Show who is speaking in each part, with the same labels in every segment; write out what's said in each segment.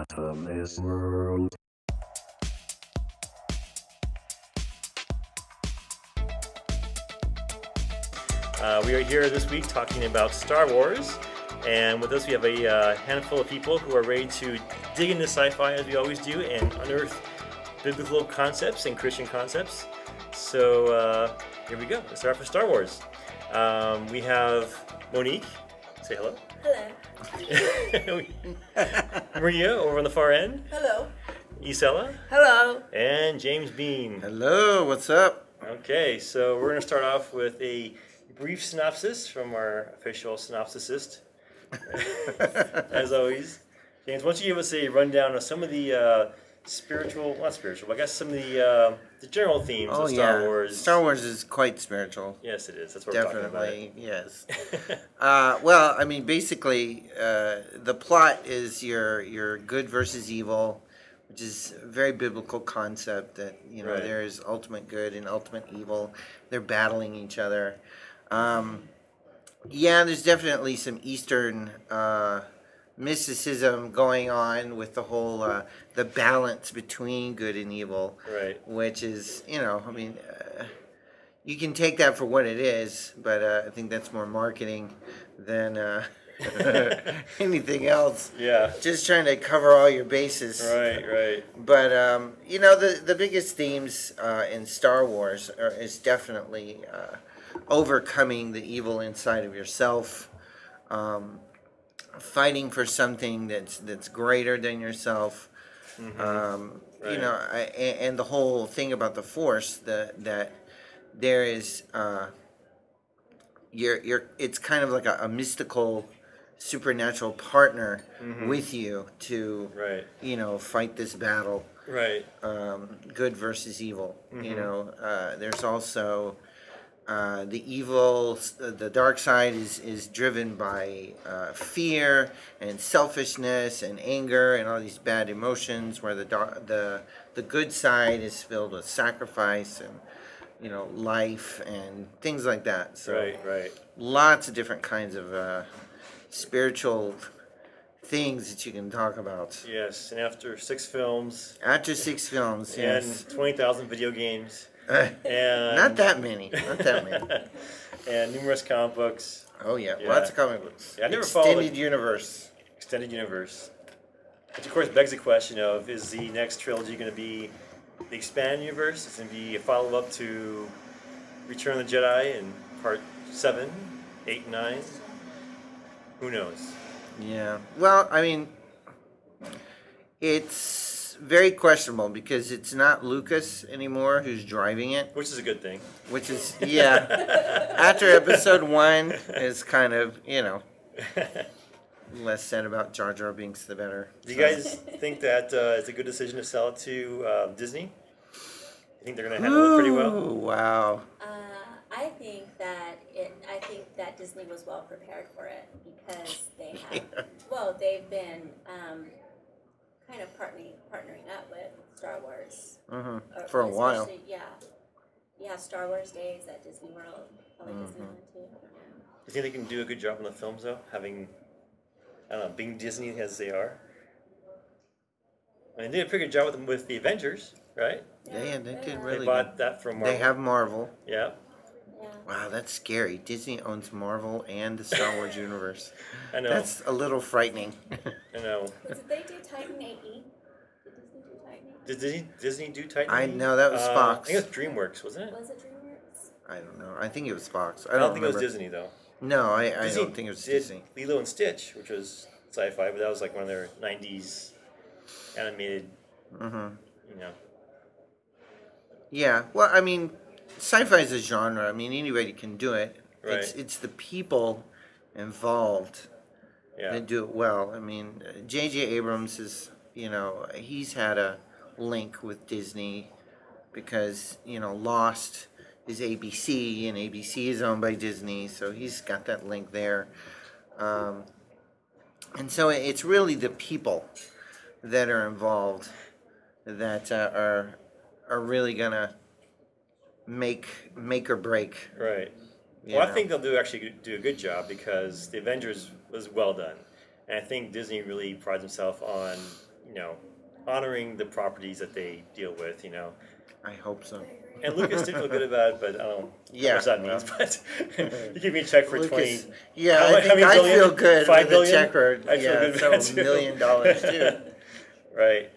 Speaker 1: Bottomless world.
Speaker 2: We are here this week talking about Star Wars, and with us we have a handful of people who are ready to dig into sci-fi as we always do and unearth biblical concepts and Christian concepts. So here we go. Let's start off with Star Wars. We have Monique. Say hello.
Speaker 3: Hello.
Speaker 2: Maria over on the far end.
Speaker 3: Hello.
Speaker 2: Isela.
Speaker 3: Hello.
Speaker 2: And James Bean.
Speaker 4: Hello, what's up?
Speaker 2: Okay, so we're going to start off with a brief synopsis from our official synopsisist, as always. James, why don't you give us a rundown of some of the not spiritual, but I guess some of the general themes of Star Wars.
Speaker 4: Star Wars is quite spiritual.
Speaker 2: Yes, it is. That's what we're talking about.
Speaker 4: Definitely, yes. Well, I mean, basically, the plot is your good versus evil, which is a very biblical concept that, you know,
Speaker 2: Right.
Speaker 4: there is ultimate good and ultimate evil. They're battling each other. Yeah, there's definitely some Eastern mysticism going on with the whole the balance between good and evil,
Speaker 2: Right.
Speaker 4: which is, you know, I mean, you can take that for what it is, but I think that's more marketing than anything else.
Speaker 2: Yeah.
Speaker 4: Just trying to cover all your bases.
Speaker 2: Right.
Speaker 4: But you know, the biggest themes in Star Wars is definitely overcoming the evil inside of yourself, fighting for something that's greater than yourself.
Speaker 2: Right.
Speaker 4: You know, and the whole thing about the Force, that there is it's kind of like a mystical, supernatural partner with you to
Speaker 2: Right.
Speaker 4: you know, fight this battle.
Speaker 2: Right.
Speaker 4: Good versus evil. You know, there's also the evil, the dark side is driven by fear and selfishness and anger and all these bad emotions, where the good side is filled with sacrifice and, you know, life and things like that. So
Speaker 2: Right.
Speaker 4: lots of different kinds of spiritual things that you can talk about.
Speaker 2: Yes, and after 6 films
Speaker 4: After 6 films,
Speaker 2: and
Speaker 4: yes.
Speaker 2: 20,000 video games and
Speaker 4: Not that many.
Speaker 2: and numerous comic books,
Speaker 4: Oh yeah,
Speaker 2: Yeah.
Speaker 4: lots of comic books.
Speaker 2: Yeah, I never followed
Speaker 4: Extended universe.
Speaker 2: extended universe. Which of course begs the question of, is the next trilogy going to be the expanded universe? It's going to be a follow-up to Return of the Jedi in part 7, 8, and 9? Who knows?
Speaker 4: Yeah. Well, I mean, it's very questionable because it's not Lucas anymore who's driving it,
Speaker 2: Which is a good thing.
Speaker 4: which is After episode 1 is kind of, you know, less said about Jar Jar Binks, the better.
Speaker 2: Do you guys think that it's a good decision to sell it to Disney? You think they're going to handle it pretty well?
Speaker 4: Ooh, wow.
Speaker 3: I think that Disney was well prepared for it because they have. Well, they've been kind of partnering up with Star Wars
Speaker 4: For a while.
Speaker 3: especially- Yeah, Star Wars days at Disney World, probably Disneyland too.
Speaker 2: Do you think they can do a good job on the films, though? Having, I don't know, being Disney as they are? I mean, they did a pretty good job with the Avengers, right?
Speaker 4: Yeah, they did
Speaker 2: They
Speaker 4: really
Speaker 2: bought
Speaker 4: good.
Speaker 2: that from Marvel.
Speaker 4: They have Marvel.
Speaker 2: Yeah.
Speaker 3: Yeah.
Speaker 4: Wow, that's scary. Disney owns Marvel and the Star Wars universe.
Speaker 2: I know.
Speaker 4: That's a little frightening.
Speaker 2: I know.
Speaker 3: But did they do Titan AE? Did Disney do Titan AE?
Speaker 2: Did Disney do Titan?
Speaker 4: I know, that was Fox.
Speaker 2: I think it was DreamWorks, wasn't it?
Speaker 3: Was it DreamWorks?
Speaker 4: I don't know. I think it was Fox.
Speaker 2: I don't think
Speaker 4: remember.
Speaker 2: it was Disney, though.
Speaker 4: No, I
Speaker 2: Disney
Speaker 4: don't think it was
Speaker 2: did
Speaker 4: Disney.
Speaker 2: Lilo and Stitch, which was sci-fi, but that was like one of their 90s animated, you know.
Speaker 4: Yeah, well, I mean, sci-fi is a genre. I mean, anybody can do it.
Speaker 2: Right.
Speaker 4: It's the people involved
Speaker 2: Yeah.
Speaker 4: that do it well. I mean, J.J. Abrams is, you know, he's had a link with Disney because, you know, Lost is ABC, and ABC is owned by Disney, so he's got that link there. And so it's really the people that are involved that are really gonna make or break.
Speaker 2: Right.
Speaker 4: you
Speaker 2: Well, I
Speaker 4: know.
Speaker 2: think they'll actually do a good job because the Avengers was well done, and I think Disney really prides himself on honoring the properties that they deal with.
Speaker 4: I hope so.
Speaker 2: And Lucas did feel good about it, but I don't know
Speaker 4: Yeah,
Speaker 2: how much that means. But you give me a check for
Speaker 4: Lucas,
Speaker 2: 20.
Speaker 4: yeah,
Speaker 2: how
Speaker 4: I
Speaker 2: many
Speaker 4: think I
Speaker 2: billion?
Speaker 4: feel good
Speaker 2: 5
Speaker 4: with the
Speaker 2: billion?
Speaker 4: check for
Speaker 2: I feel good with
Speaker 4: several
Speaker 2: that,
Speaker 4: $1
Speaker 2: too.
Speaker 4: million too.
Speaker 2: Right.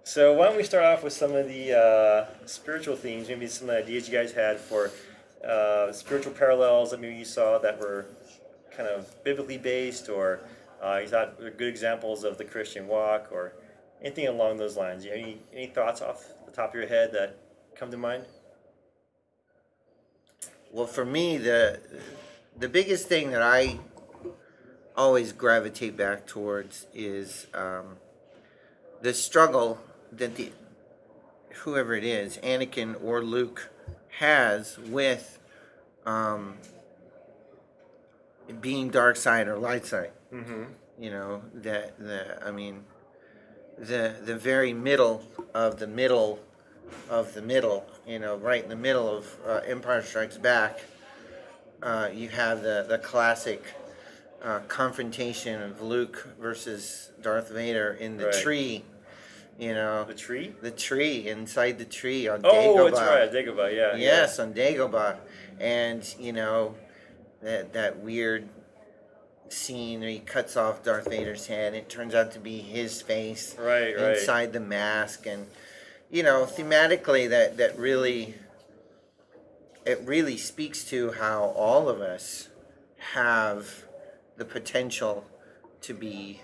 Speaker 2: So why don't we start off with some of the spiritual themes, maybe some ideas you guys had for spiritual parallels that maybe you saw that were kind of biblically based, or you thought were good examples of the Christian walk, or anything along those lines. Any thoughts off the top of your head that come to mind?
Speaker 4: Well, for me, the biggest thing that I always gravitate back towards is the struggle that whoever it is, Anakin or Luke, has with being dark side or light side.
Speaker 2: Mm-hmm.
Speaker 4: The very middle of the middle of the middle. Right in the middle of Empire Strikes Back, you have the classic confrontation of Luke versus Darth Vader in the
Speaker 2: Right.
Speaker 4: tree.
Speaker 2: The tree?
Speaker 4: The tree, inside the tree on
Speaker 2: Oh,
Speaker 4: Dagobah.
Speaker 2: that's right, Dagobah, yeah.
Speaker 4: Yes, on Dagobah. And, that weird scene where he cuts off Darth Vader's head. It turns out to be his face
Speaker 2: Right.
Speaker 4: inside the mask. And, thematically that really, it really speaks to how all of us have the potential to be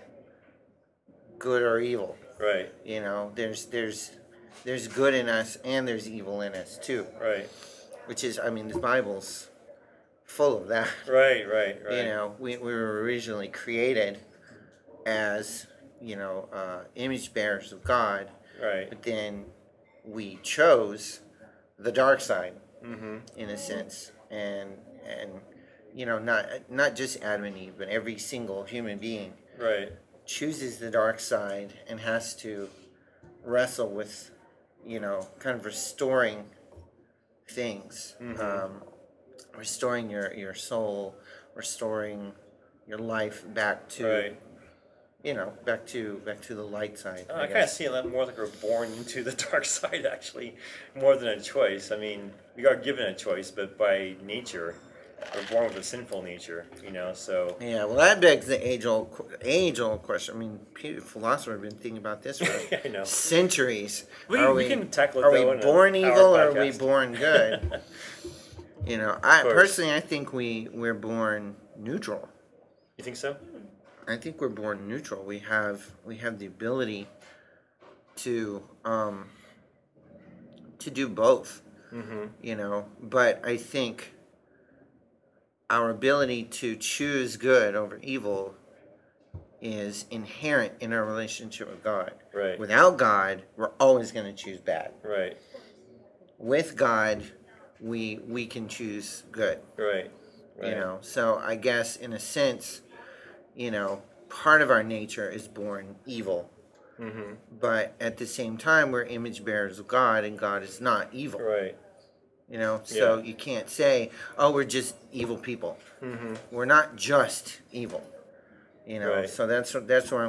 Speaker 4: good or evil.
Speaker 2: Right.
Speaker 4: There's good in us and there's evil in us too.
Speaker 2: Right.
Speaker 4: Which is, the Bible's full of that.
Speaker 2: Right.
Speaker 4: We were originally created as, image bearers of God.
Speaker 2: Right.
Speaker 4: But then we chose the dark side,
Speaker 2: Mm-hmm.
Speaker 4: in a sense. And not just Adam and Eve, but every single human being
Speaker 2: Right.
Speaker 4: chooses the dark side and has to wrestle with, kind of restoring things,
Speaker 2: Mm-hmm.
Speaker 4: Restoring your soul, restoring your life back to,
Speaker 2: Right.
Speaker 4: back to the light side.
Speaker 2: I kind of see it more like we're born into the dark side, actually, more than a choice. I mean, we are given a choice, but by nature, we're born with a sinful nature, so...
Speaker 4: Yeah, well, that begs the age-old question. Philosophers have been thinking about this for
Speaker 2: I know.
Speaker 4: centuries.
Speaker 2: We can tackle it,
Speaker 4: Are
Speaker 2: though,
Speaker 4: we
Speaker 2: in
Speaker 4: born
Speaker 2: our
Speaker 4: evil or are we
Speaker 2: podcast.
Speaker 4: born good? I think we're born neutral.
Speaker 2: You think so?
Speaker 4: I think we're born neutral. We have the ability to do both.
Speaker 2: Mm-hmm.
Speaker 4: But I think our ability to choose good over evil is inherent in our relationship with God.
Speaker 2: Right.
Speaker 4: Without God, we're always going to choose bad.
Speaker 2: Right.
Speaker 4: With God, we can choose good.
Speaker 2: Right.
Speaker 4: So I guess in a sense, part of our nature is born evil.
Speaker 2: Mm-hmm.
Speaker 4: But at the same time, we're image bearers of God, and God is not evil.
Speaker 2: Right.
Speaker 4: So you can't say, "Oh, we're just evil people."
Speaker 2: Mm-hmm.
Speaker 4: We're not just evil.
Speaker 2: Right.
Speaker 4: So that's where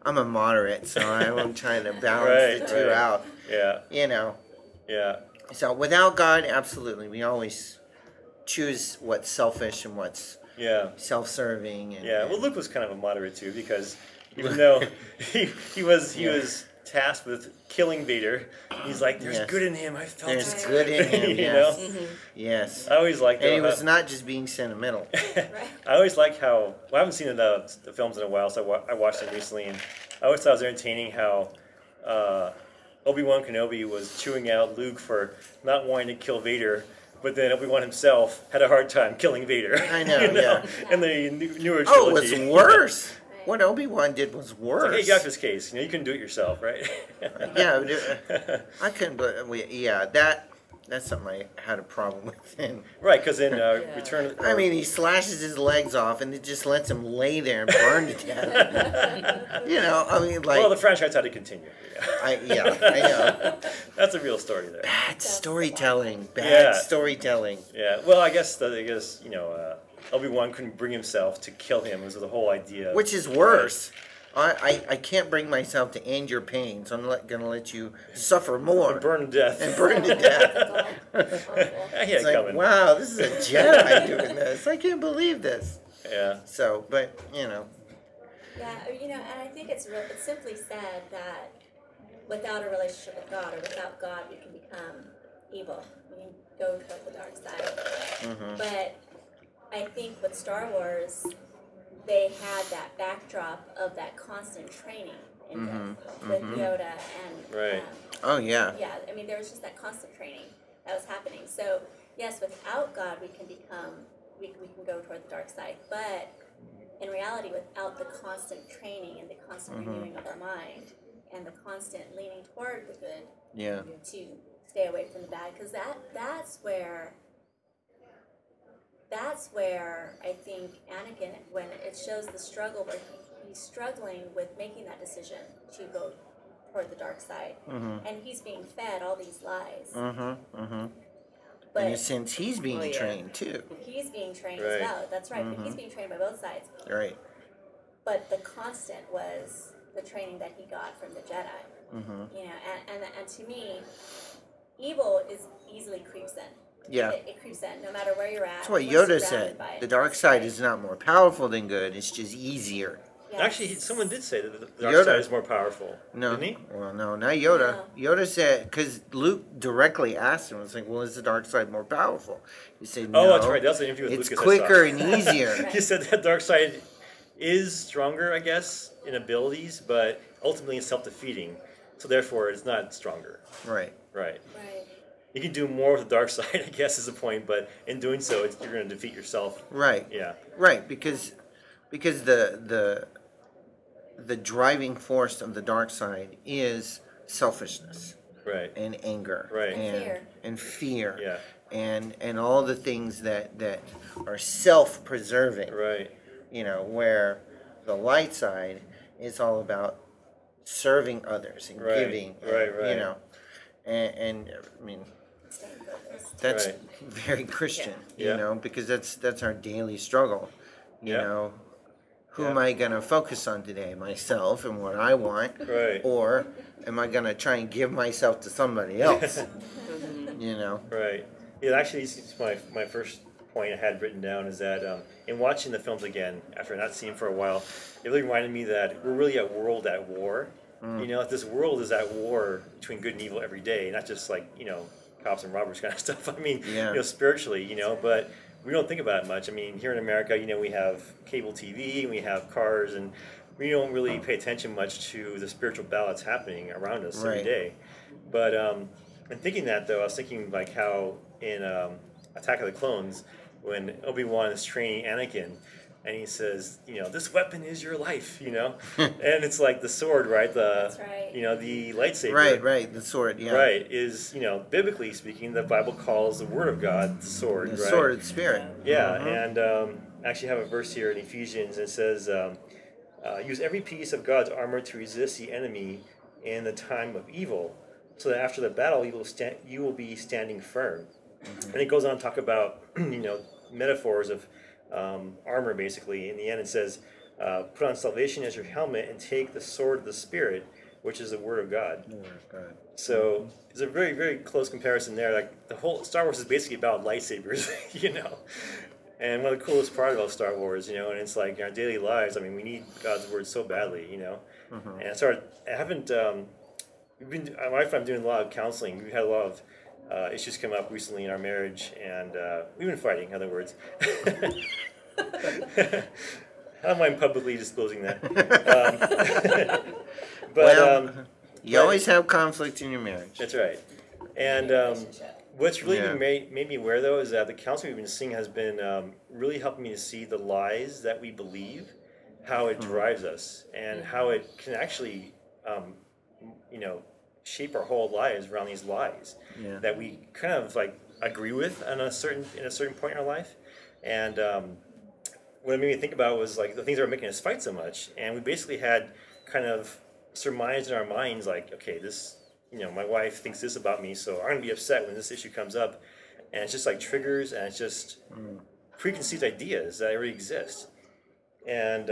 Speaker 4: I'm a moderate, so I'm trying to balance the two out.
Speaker 2: Yeah. Yeah.
Speaker 4: So without God, absolutely, we always choose what's selfish and what's self-serving. And,
Speaker 2: Well, Luke was kind of a moderate too, because even though he was tasked with killing Vader, he's like, "There's good in him. I felt
Speaker 4: there's
Speaker 2: it."
Speaker 4: good in him. Yes.
Speaker 3: Mm-hmm.
Speaker 4: Yes.
Speaker 2: I always liked.
Speaker 4: And he was not just being sentimental.
Speaker 2: I always like how. Well, I haven't seen the films in a while, so I watched them recently, and I always thought it was entertaining how Obi-Wan Kenobi was chewing out Luke for not wanting to kill Vader, but then Obi-Wan himself had a hard time killing Vader.
Speaker 4: I know,
Speaker 2: In the newer trilogy.
Speaker 4: Oh, it was worse. What Obi-Wan did was worse.
Speaker 2: Hey, he got his case. You couldn't do it yourself, right?
Speaker 4: I couldn't. But that's something I had a problem with. And,
Speaker 2: Right, because in Return.
Speaker 4: he slashes his legs off and it just lets him lay there and burn to death.
Speaker 2: Well, the franchise had to continue.
Speaker 4: I know.
Speaker 2: That's a real story there.
Speaker 4: Bad storytelling. Storytelling.
Speaker 2: Yeah. Well, I guess Obi-Wan couldn't bring himself to kill him. It was the whole idea.
Speaker 4: Which is worse. I can't bring myself to end your pain, so I'm going to let you suffer more
Speaker 2: Burn to death.
Speaker 4: and burn to death.
Speaker 2: I had
Speaker 4: It's
Speaker 2: it
Speaker 4: like,
Speaker 2: coming.
Speaker 4: wow, this is a Jedi doing this. I can't believe this.
Speaker 2: Yeah.
Speaker 4: So, but
Speaker 3: Yeah, and I think it's simply said that without a relationship with God, or without God, we can become evil. We can go toward the dark side.
Speaker 4: Mm-hmm.
Speaker 3: But I think with Star Wars, they had that backdrop of that constant training in with Yoda and
Speaker 2: Right.
Speaker 4: Oh, yeah.
Speaker 3: yeah. I mean, there was just that constant training that was happening. So yes, without God, we can go toward the dark side, but in reality, without the constant training and the constant renewing of our mind and the constant leaning toward the good,
Speaker 4: Yeah.
Speaker 3: to stay away from the bad, because that's where I think Anakin, when it shows the struggle where he's struggling with making that decision to go toward the dark side, and he's being fed all these lies. But
Speaker 4: in a sense, he's being trained too.
Speaker 3: he's being trained
Speaker 2: Right.
Speaker 3: as well. That's right. But he's being trained by both sides.
Speaker 4: Right.
Speaker 3: But the constant was the training that he got from the Jedi. You know, and to me, evil is easily creeps in.
Speaker 4: Yeah.
Speaker 3: It creeps in no matter where you're at.
Speaker 4: That's what
Speaker 3: once you're
Speaker 4: Yoda
Speaker 3: surrounded
Speaker 4: said.
Speaker 3: by it.
Speaker 4: The dark side is not more powerful than good. It's just easier.
Speaker 3: Yes.
Speaker 2: Actually, someone did say that the dark
Speaker 4: Yoda.
Speaker 2: side is more powerful.
Speaker 4: No.
Speaker 2: Didn't he?
Speaker 4: Well, no, not Yoda. Yoda said, because Luke directly asked him, it's like, well, is the dark side more powerful? He said, no.
Speaker 2: Oh, that's right. That's the interview with
Speaker 4: It's
Speaker 2: Lucas.
Speaker 4: quicker
Speaker 2: I saw.
Speaker 4: and easier.
Speaker 2: He said that dark side is stronger, I guess, in abilities, but ultimately it's self-defeating. So therefore, it's not stronger.
Speaker 4: Right.
Speaker 2: Right.
Speaker 3: Right.
Speaker 2: You can do more with the dark side, I guess, is the point. But in doing so, you're going to defeat yourself.
Speaker 4: Right.
Speaker 2: Yeah.
Speaker 4: Right, because the driving force of the dark side is selfishness
Speaker 2: Right.
Speaker 4: and anger,
Speaker 2: Right.
Speaker 3: And fear.
Speaker 2: Yeah.
Speaker 4: and all the things that are self-preserving.
Speaker 2: Right.
Speaker 4: You know, where the light side is all about serving others and
Speaker 2: Right.
Speaker 4: giving. And,
Speaker 2: Right.
Speaker 4: You know, and I mean,
Speaker 3: Staying focused.
Speaker 4: that's
Speaker 2: Right.
Speaker 4: very Christian.
Speaker 2: Yeah.
Speaker 4: You know, because that's our daily struggle. You
Speaker 2: Yeah.
Speaker 4: know, who
Speaker 2: Yeah.
Speaker 4: am I going to focus on today? Myself and what I want,
Speaker 2: Right.
Speaker 4: or am I going to try and give myself to somebody else? You know.
Speaker 2: Right. Yeah, actually, it's my first point I had written down is that in watching the films again, after not seeing them for a while, it really reminded me that we're really a world at war. You know, this world is at war between good and evil every day, not just like, you know, cops and robbers kind of stuff. I mean,
Speaker 4: Yeah.
Speaker 2: you know, spiritually, you know, but we don't think about it much. I mean, here in America, you know, we have cable TV, and we have cars, and we don't really pay attention much to the spiritual battle that's happening around us every
Speaker 4: Right.
Speaker 2: day. But in thinking that, though, I was thinking like how in Attack of the Clones, when Obi-Wan is training Anakin, and he says, you know, this weapon is your life, you know, and it's like the sword, right?
Speaker 3: That's right.
Speaker 2: You know, the lightsaber.
Speaker 4: Right, the sword, yeah.
Speaker 2: Right, is, you know, biblically speaking, the Bible calls the Word of God the sword,
Speaker 4: The
Speaker 2: right?
Speaker 4: sword of the Spirit.
Speaker 2: Yeah, and I actually have a verse here in Ephesians that says, use every piece of God's armor to resist the enemy in the time of evil, so that after the battle you will be standing firm. And it goes on to talk about, you know, metaphors of armor, basically. In the end, it says, put on salvation as your helmet and take the sword of the Spirit, which is the Word of God. So it's a very, very close comparison there. Like the whole Star Wars is basically about lightsabers, you know. And one of the coolest part about Star Wars, you know, and it's like in our daily lives. I mean, we need God's word so badly, you know. And I haven't. My wife and I'm doing a lot of counseling. We've had a lot of issues come up recently in our marriage, and we've been fighting. In other words. I don't mind publicly disclosing that.
Speaker 4: You always have conflict in your marriage.
Speaker 2: That's right. And what's really made me aware, though, is that the counseling we've been seeing has been really helping me to see the lies that we believe, how it drives us, and how it can actually, you know, shape our whole lives around these lies that we kind of like agree with in a certain point in our life. And what it made me think about was like the things that were making us fight so much, and we basically had kind of surmised in our minds like, okay, this, you know, my wife thinks this about me, so I'm gonna be upset when this issue comes up, and it's just like triggers, and it's just preconceived ideas that already exist. And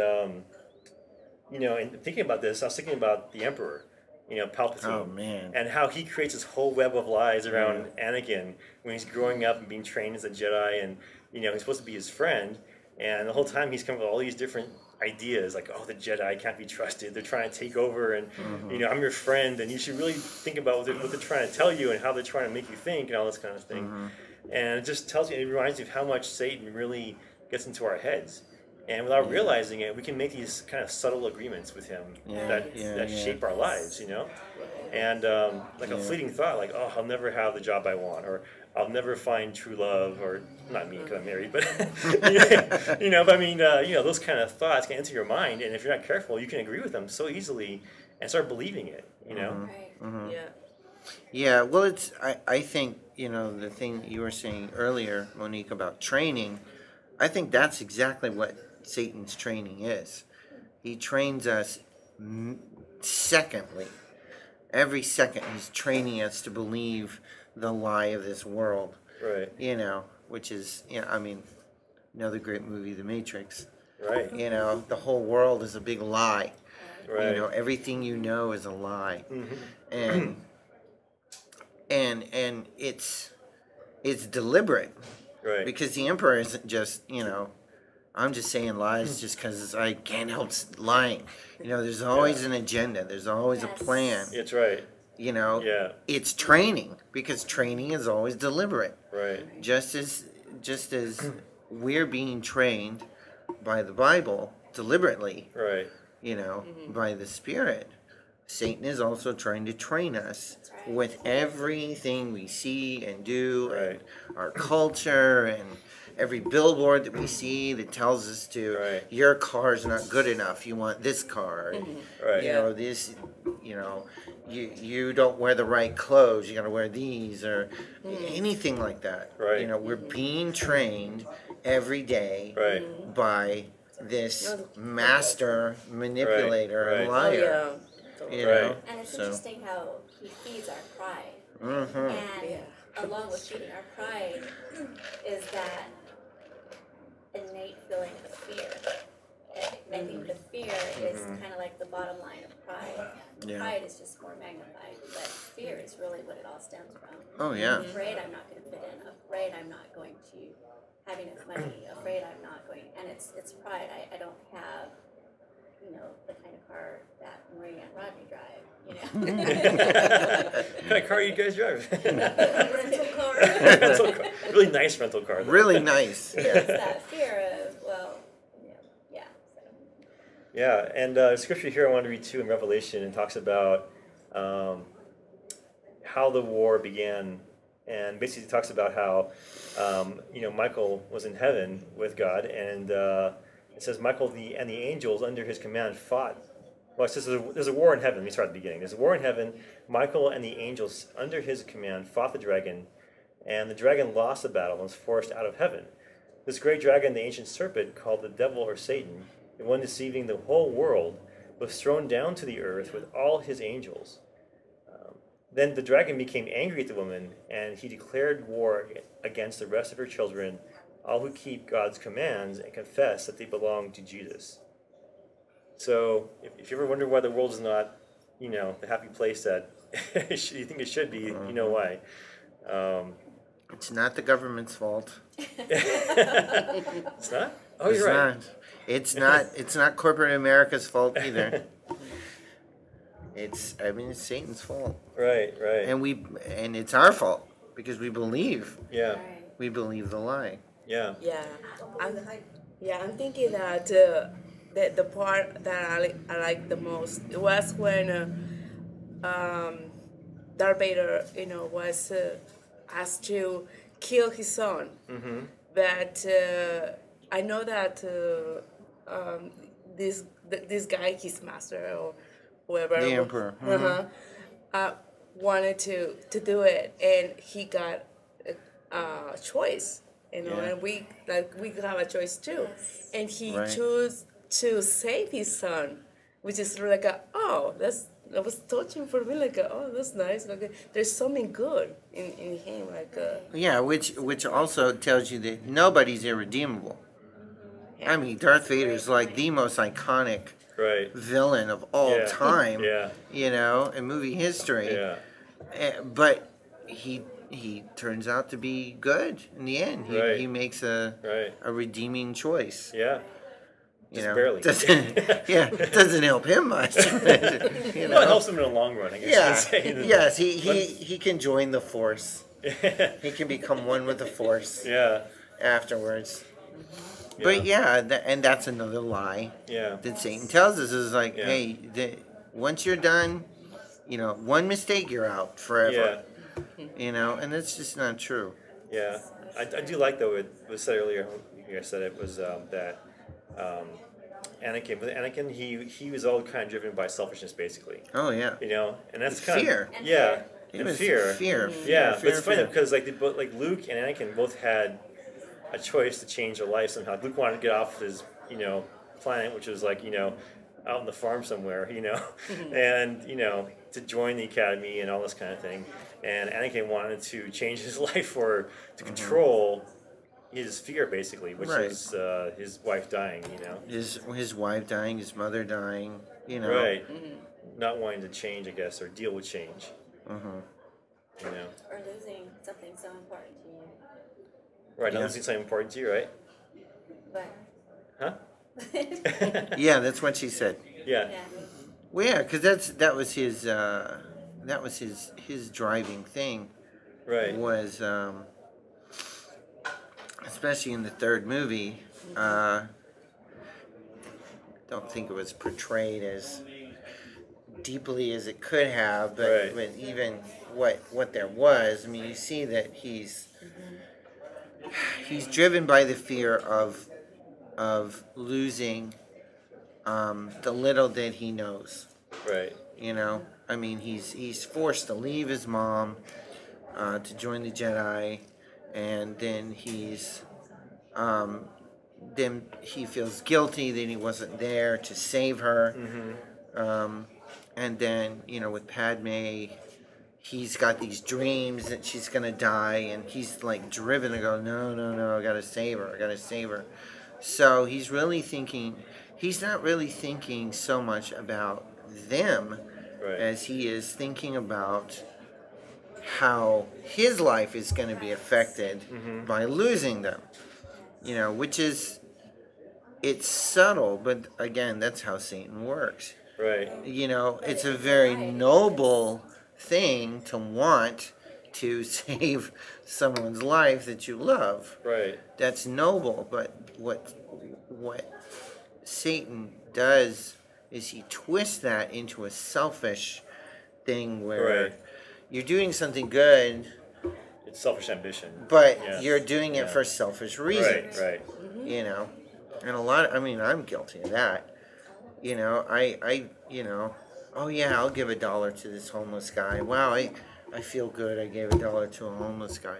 Speaker 2: and thinking about this, I was thinking about the Emperor, Palpatine.
Speaker 4: Oh, man.
Speaker 2: And how he creates this whole web of lies around Anakin when he's growing up and being trained as a Jedi, and he's supposed to be his friend, and the whole time he's coming up with all these different ideas, like, oh, the Jedi can't be trusted, they're trying to take over, and I'm your friend, and you should really think about what they're trying to tell you and how they're trying to make you think and all this kind of thing. And it just tells you, it reminds you of how much Satan really gets into our heads. And without realizing it, we can make these kind of subtle agreements with him that shape our lives, And like a fleeting thought, like, oh, I'll never have the job I want, or I'll never find true love, or not me because I'm married, but but I mean, those kind of thoughts can enter your mind, and if you're not careful, you can agree with them so easily and start believing it.
Speaker 3: Right.
Speaker 5: Yeah.
Speaker 4: Yeah, well, I think, the thing you were saying earlier, Monique, about training, I think that's exactly what Satan's training is. He trains us secondly. Every second he's training us to believe the lie of this world.
Speaker 2: Right.
Speaker 4: Which is, another great movie, The Matrix.
Speaker 2: Right.
Speaker 4: The whole world is a big lie.
Speaker 2: Right.
Speaker 4: Everything is a lie. And it's deliberate.
Speaker 2: Right.
Speaker 4: Because the Emperor isn't just, I'm just saying lies just because I can't help lying. There's always an agenda. There's always a plan.
Speaker 2: It's right.
Speaker 4: It's training, because training is always deliberate.
Speaker 2: Right.
Speaker 4: Just as we're being trained by the Bible deliberately.
Speaker 2: Right.
Speaker 4: By the Spirit. Satan is also trying to train us with everything we see and do, and our culture, and every billboard that we see that tells us to, your car's not good enough, you want this car, this, you don't wear the right clothes, you gotta wear these, or anything like that.
Speaker 2: Right.
Speaker 4: We're being trained every day by this master manipulator and liar.
Speaker 3: And it's interesting how he feeds our pride. And along with feeding our pride is that innate feeling of fear. I think the fear is kind of like the bottom line of pride. Pride is just more magnified, but fear is really what it all stems from.
Speaker 4: Oh, yeah.
Speaker 3: Afraid I'm not going to fit in. Afraid I'm not going to have enough money. Afraid I'm not going. And it's pride. I don't have, the kind of car that Maria and Rodney drive.
Speaker 2: What kind of car you guys drive?
Speaker 3: Rental car.
Speaker 2: Rental car. Really nice rental car. Though.
Speaker 4: Really nice.
Speaker 3: It's that fear of,
Speaker 2: Yeah, and scripture here I wanted to read too in Revelation, and talks about how the war began, and basically talks about how Michael was in heaven with God, and it says Michael and the angels under his command fought. Well, it says there's a war in heaven. Let me start at the beginning. There's a war in heaven. Michael and the angels under his command fought the dragon, and the dragon lost the battle and was forced out of heaven. This great dragon, the ancient serpent, called the devil or Satan, the one deceiving the whole world, was thrown down to the earth with all his angels. Then the dragon became angry at the woman, and he declared war against the rest of her children, all who keep God's commands and confess that they belong to Jesus. So, if you ever wonder why the world is not, the happy place that you think it should be, you know why.
Speaker 4: It's not the government's fault.
Speaker 2: It's not? Oh, you're right.
Speaker 4: It's not corporate America's fault either. It's Satan's fault.
Speaker 2: Right.
Speaker 4: And it's our fault because we believe.
Speaker 2: Yeah.
Speaker 4: We believe the lie.
Speaker 2: Yeah.
Speaker 5: Yeah. I'm thinking that the part that I like the most was when Darth Vader, was asked to kill his son.
Speaker 2: Mm-hmm.
Speaker 5: But I know that this guy, his master or whoever,
Speaker 4: the emperor,
Speaker 5: wanted to do it, and he got a choice, and we have a choice too, and he chose to save his son, which is like that was touching for me, that's nice. There's something good in him,
Speaker 4: which also tells you that nobody's irredeemable. I mean, Darth Vader is like the most iconic villain of all time,
Speaker 2: Yeah.
Speaker 4: you know, in movie history.
Speaker 2: Yeah.
Speaker 4: But he turns out to be good in the end. He makes a redeeming choice.
Speaker 2: Yeah.
Speaker 4: You
Speaker 2: Just
Speaker 4: know,
Speaker 2: barely.
Speaker 4: Doesn't help him much. You know?
Speaker 2: Well, it helps him in the long run, I guess.
Speaker 4: Yeah. Yes, he can join the Force. He can become one with the Force.
Speaker 2: Yeah.
Speaker 4: Afterwards.
Speaker 2: Yeah.
Speaker 4: But and that's another lie.
Speaker 2: Yeah.
Speaker 4: That Satan tells us is like, hey, once you're done, you know, one mistake you're out forever.
Speaker 2: Yeah.
Speaker 4: You know, and that's just not true.
Speaker 2: Yeah. I do like though it was said earlier. I said it was that. Anakin, he was all kind of driven by selfishness, basically.
Speaker 4: Oh yeah.
Speaker 2: You know, and that's kind
Speaker 4: fear.
Speaker 2: of fear.
Speaker 4: Fear.
Speaker 2: Yeah, but it's funny because like Luke and Anakin both had a choice to change their life somehow. Luke wanted to get off his planet, which was like out on the farm somewhere, and to join the academy and all this kind of thing. And Anakin wanted to change his life to control his fear, basically, which is his wife dying.
Speaker 4: His wife dying, his mother dying.
Speaker 2: Right. Not wanting to change, I guess, or deal with change.
Speaker 3: Or losing something so important to you.
Speaker 2: Right, not losing something important to you, right?
Speaker 3: But.
Speaker 2: Huh?
Speaker 4: Yeah, that's what she said.
Speaker 2: Yeah.
Speaker 4: Well, yeah, because that was his driving thing.
Speaker 2: Right.
Speaker 4: Was especially in the third movie. Don't think it was portrayed as deeply as it could have, but even what there was, I mean, you see that he's driven by the fear of losing the little that he knows.
Speaker 2: Right.
Speaker 4: I mean, he's forced to leave his mom to join the Jedi, and then then he feels guilty that he wasn't there to save her. And then, with Padme, he's got these dreams that she's going to die, and he's like driven to go, no, I got to save her. So he's not really thinking so much about them as he is thinking about how his life is going to be affected by losing them. Which is, it's subtle, but again, that's how Satan works.
Speaker 2: Right.
Speaker 4: It's a very noble thing to want to save someone's life that you love.
Speaker 2: Right.
Speaker 4: That's noble, but what Satan does is he twists that into a selfish thing where you're doing something good.
Speaker 2: It's selfish ambition.
Speaker 4: But you're doing it for selfish reasons.
Speaker 2: Right.
Speaker 4: And I'm guilty of that. Oh yeah, I'll give $1 to this homeless guy. Wow, I feel good. I gave $1 to a homeless guy.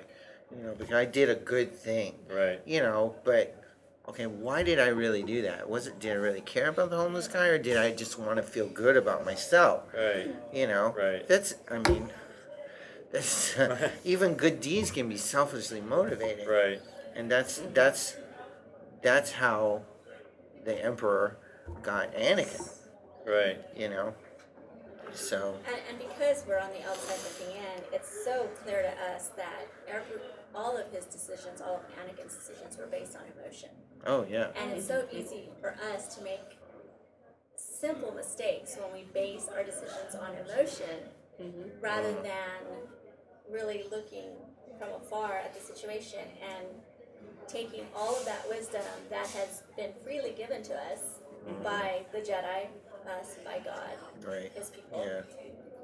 Speaker 4: Because I did a good thing.
Speaker 2: Right.
Speaker 4: But okay, why did I really do that? Did I really care about the homeless guy, or did I just want to feel good about myself?
Speaker 2: Right.
Speaker 4: Right. That's even good deeds can be selfishly motivated.
Speaker 2: Right.
Speaker 4: And that's how the Emperor got Anakin.
Speaker 2: Right.
Speaker 4: So.
Speaker 3: And because we're on the outside looking in, it's so clear to us that all of his decisions, all of Anakin's decisions, were based on emotion.
Speaker 4: Oh yeah.
Speaker 3: And it's so easy for us to make simple mistakes when we base our decisions on emotion, rather than really looking from afar at the situation and taking all of that wisdom that has been freely given to us by the Jedi, us, by God, his people. Yeah.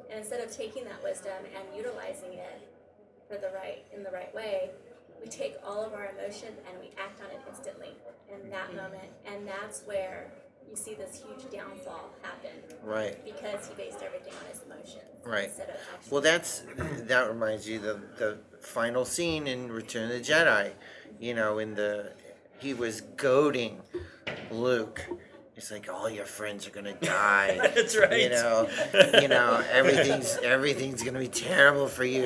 Speaker 3: And instead of taking that wisdom and utilizing it in the right way, we take all of our emotion and we act on it instantly in that moment. And that's where you see this huge downfall happen. Right. Because he based everything on his emotions.
Speaker 4: Right.
Speaker 3: Instead of action.
Speaker 4: Well, that reminds you the final scene in Return of the Jedi. He was goading Luke. He's like, all your friends are gonna die.
Speaker 2: That's right.
Speaker 4: Everything's gonna be terrible for you.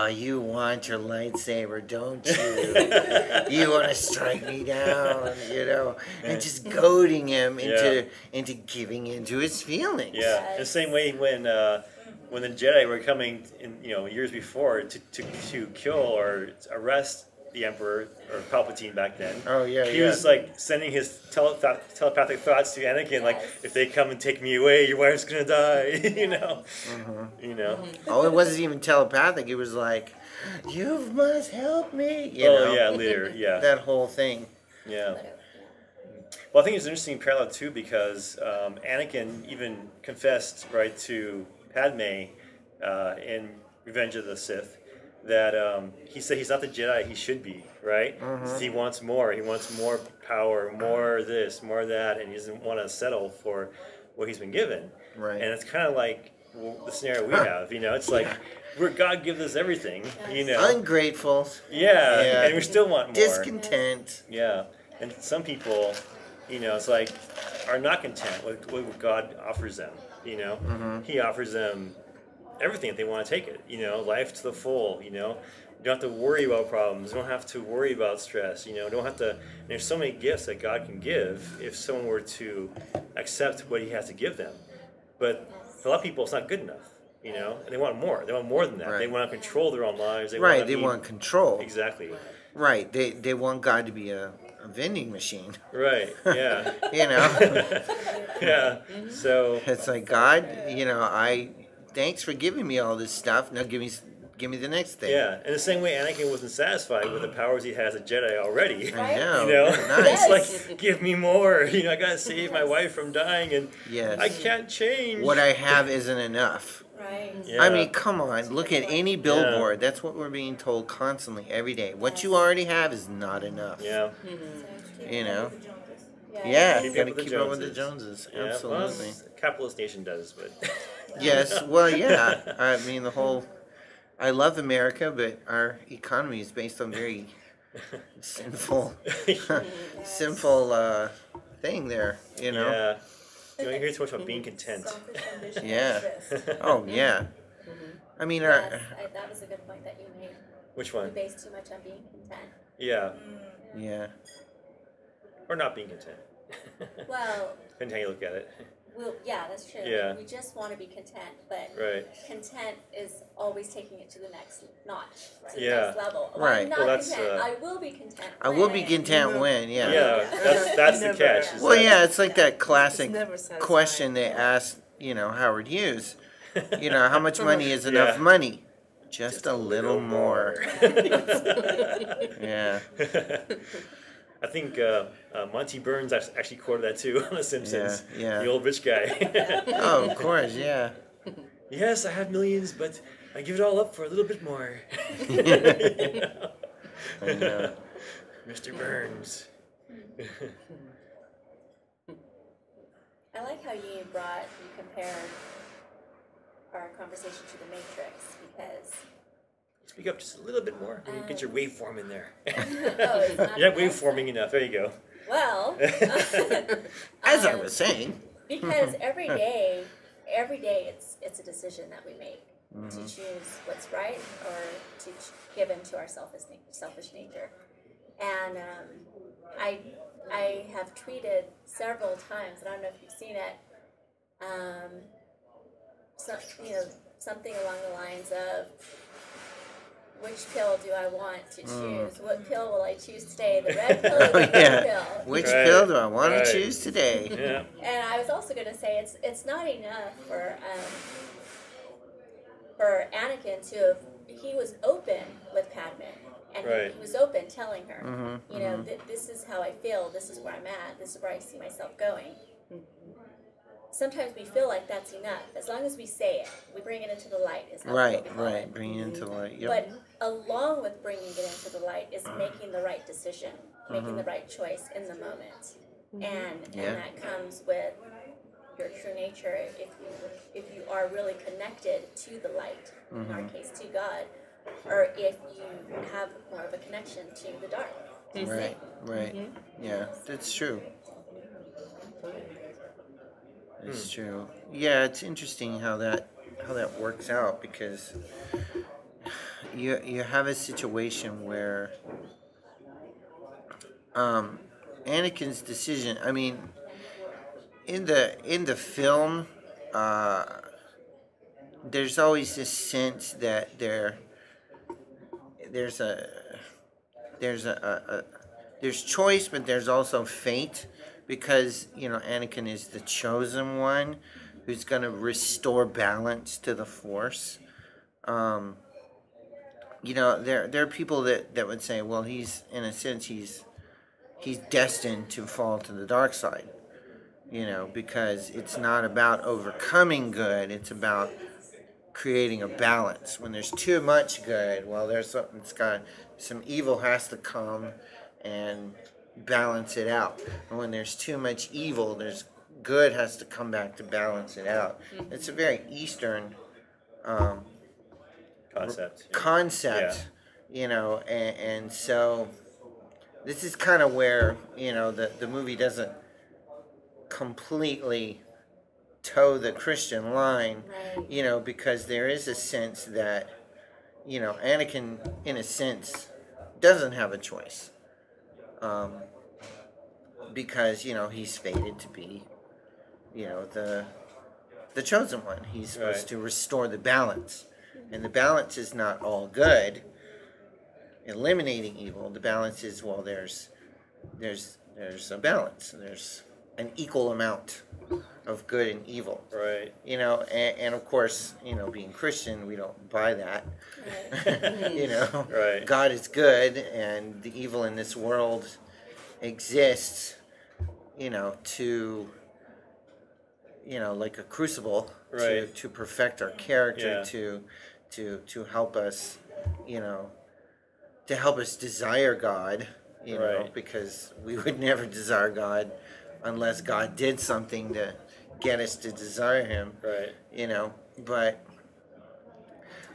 Speaker 4: You want your lightsaber, don't you? You want to strike me down, and just goading him into giving into his feelings.
Speaker 2: Yeah, the same way when the Jedi were coming in, years before to kill or arrest the Emperor or Palpatine back then.
Speaker 4: Oh yeah,
Speaker 2: he was like sending his telepathic thoughts to Anakin, like, if they come and take me away, your wife's gonna die.
Speaker 4: Oh, it wasn't even telepathic. It was like, you must help me.
Speaker 2: Later, yeah.
Speaker 4: That whole thing.
Speaker 2: Yeah. Well, I think it's an interesting parallel too, because Anakin even confessed to Padme in Revenge of the Sith that he said he's not the Jedi he should be, right? He wants more. He wants more power, more this, more that, and he doesn't want to settle for what he's been given.
Speaker 4: Right.
Speaker 2: And it's kind of like the scenario we have. It's like God gives us everything.
Speaker 4: Ungrateful.
Speaker 2: Yeah, and we still want more.
Speaker 4: Discontent.
Speaker 2: Yeah, and some people, it's like are not content with what God offers them. He offers them everything if they want to take it. Life to the full. You don't have to worry about problems. You don't have to worry about stress. Don't have to. There's so many gifts that God can give if someone were to accept what He has to give them. But for a lot of people, it's not good enough. And they want more. They want more than that.
Speaker 4: Right.
Speaker 2: They want to control their own lives. They
Speaker 4: want control.
Speaker 2: Exactly.
Speaker 4: Right. They want God to be a vending machine.
Speaker 2: Right. Yeah. Yeah. So
Speaker 4: it's like, God, thanks for giving me all this stuff. Now give me the next thing.
Speaker 2: Yeah, in the same way Anakin wasn't satisfied with the powers he has as a Jedi already.
Speaker 4: I know. Nice.
Speaker 2: It's like, give me more. I gotta save my wife from dying, and I can't change.
Speaker 4: What I have isn't enough.
Speaker 3: Right.
Speaker 2: Yeah.
Speaker 4: I mean, come on. Look at any billboard. That's what we're being told constantly, every day. What you already have is not enough.
Speaker 2: Yeah.
Speaker 4: Yeah, you
Speaker 2: Keep
Speaker 4: gotta
Speaker 2: up with
Speaker 4: keep
Speaker 2: the
Speaker 4: up with the
Speaker 2: Joneses.
Speaker 4: Joneses.
Speaker 2: Yeah,
Speaker 4: Absolutely.
Speaker 2: well, capitalist nation does, but
Speaker 4: Yes, well, yeah. I mean, I love America, but our economy is based on very sinful thing there,
Speaker 2: Yeah. You don't hear too much about being content.
Speaker 4: Yeah. Oh, yeah. I mean,
Speaker 3: That was a good point that you made.
Speaker 2: Which
Speaker 3: We
Speaker 2: one?
Speaker 3: base too much on being content.
Speaker 2: Yeah.
Speaker 4: yeah.
Speaker 2: Or not being content.
Speaker 3: Well,
Speaker 2: Depending how you look at it.
Speaker 3: yeah, that's true.
Speaker 2: Yeah.
Speaker 3: We just want to be content, but
Speaker 2: Right.
Speaker 3: content is always taking it to the next notch, to the
Speaker 2: Yeah.
Speaker 3: next level. Well,
Speaker 4: Right.
Speaker 3: I'm not
Speaker 2: Well, that's,
Speaker 3: content. I will be content.
Speaker 4: I will be
Speaker 3: when-
Speaker 4: content when, yeah.
Speaker 2: Yeah, that's the
Speaker 5: Never.
Speaker 2: catch. is
Speaker 4: Well,
Speaker 2: that-
Speaker 4: yeah, it's like that classic
Speaker 5: It's never satisfying.
Speaker 4: question they asked, Howard Hughes. How much money is enough
Speaker 2: Yeah.
Speaker 4: money? Just a little more. Yeah.
Speaker 2: I think Monty Burns actually quoted that too on The Simpsons.
Speaker 4: Yeah.
Speaker 2: The old rich guy.
Speaker 4: Oh, of course, yeah.
Speaker 2: Yes, I have millions, but I give it all up for a little bit more.
Speaker 4: I know.
Speaker 2: Mr. Burns.
Speaker 3: I like how you compared our conversation to the Matrix because
Speaker 2: Speak up just a little bit more. Get your waveform in there.
Speaker 3: it's not
Speaker 2: You're not
Speaker 3: the best
Speaker 2: waveforming enough. There you go.
Speaker 3: Well,
Speaker 4: As I was saying.
Speaker 3: because every day it's a decision that we make to choose what's right or to give in to our selfish nature. And I have tweeted several times, and I don't know if you've seen it. Something along the lines of, which pill do I want to choose? What pill will I choose today? The red pill or the blue pill?
Speaker 4: Which
Speaker 2: Right.
Speaker 4: pill do I want
Speaker 2: Right.
Speaker 4: to choose today?
Speaker 2: Yeah.
Speaker 3: And I was also going to say it's not enough for Anakin to have, he was open with Padme, and
Speaker 2: Right.
Speaker 3: he was open telling her, this is how I feel, this is where I'm at, this is where I see myself going. Sometimes we feel like that's enough. As long as we say it, we bring it into the light. Is how
Speaker 4: Right,
Speaker 3: we call
Speaker 4: right.
Speaker 3: it.
Speaker 4: Bring it into light. Yep.
Speaker 3: But along with bringing it into the light is making the right decision, making the right choice in the moment, and that comes with your true nature. If you are really connected to the light, in our case to God, or if you have more of a connection to the dark.
Speaker 4: Right, right. Yeah, that's true. It's true. Yeah, it's interesting how that works out, because you have a situation where Anakin's decision. I mean, in the film, uh, there's always this sense that there's a there's choice, but there's also fate, because Anakin is the chosen one who's going to restore balance to the Force. There are people that would say, well, he's in a sense he's destined to fall to the dark side, because it's not about overcoming good, it's about creating a balance. When there's too much good, well, there's something that's got some evil has to come and balance it out. And when there's too much evil, there's good has to come back to balance it out. It's a very Eastern concept, and so this is kind of where the movie doesn't completely toe the Christian line,
Speaker 3: Right.
Speaker 4: because there is a sense that Anakin, in a sense, doesn't have a choice, because he's fated to be the chosen one. He's supposed to restore the balance, and the balance is not all good, eliminating evil. The balance is, well, there's a balance. There's an equal amount of good and evil.
Speaker 2: Right.
Speaker 4: And of course, being Christian, we don't buy that.
Speaker 3: Right.
Speaker 2: Right.
Speaker 4: God is good, and the evil in this world exists, to, like a crucible,
Speaker 2: Right.
Speaker 4: to perfect our character,
Speaker 2: Yeah.
Speaker 4: to help us, to help us desire God,
Speaker 2: Right.
Speaker 4: because we would never desire God unless God did something to get us to desire Him,
Speaker 2: Right.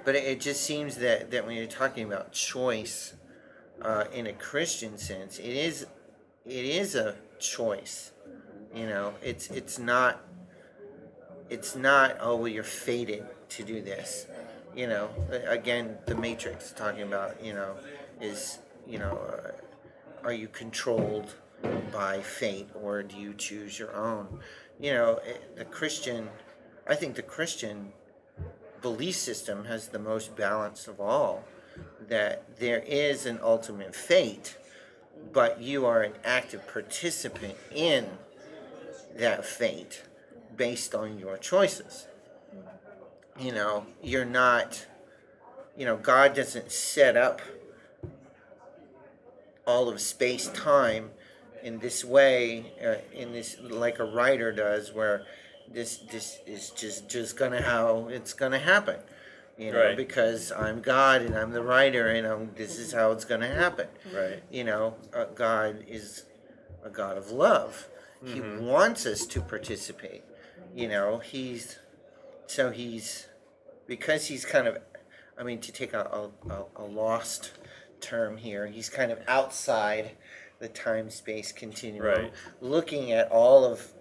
Speaker 4: But it just seems that when you're talking about choice, in a Christian sense, it is a choice. It's not oh, well, you're fated to do this. Again, the Matrix talking about is are you controlled by fate, or do you choose your own? I think the Christian belief system has the most balance of all, that there is an ultimate fate, but you are an active participant in that fate based on your choices. You're not, God doesn't set up all of space-time in this way, in this, like a writer does, where this is just gonna how it's gonna happen,
Speaker 2: Right.
Speaker 4: because I'm God and I'm the writer, and this is how it's gonna happen.
Speaker 2: Right.
Speaker 4: God is a God of love. He wants us to participate. He's because he's kind of, to take a lost term here, he's kind of outside the time-space continuum,
Speaker 2: Right.
Speaker 4: looking at all of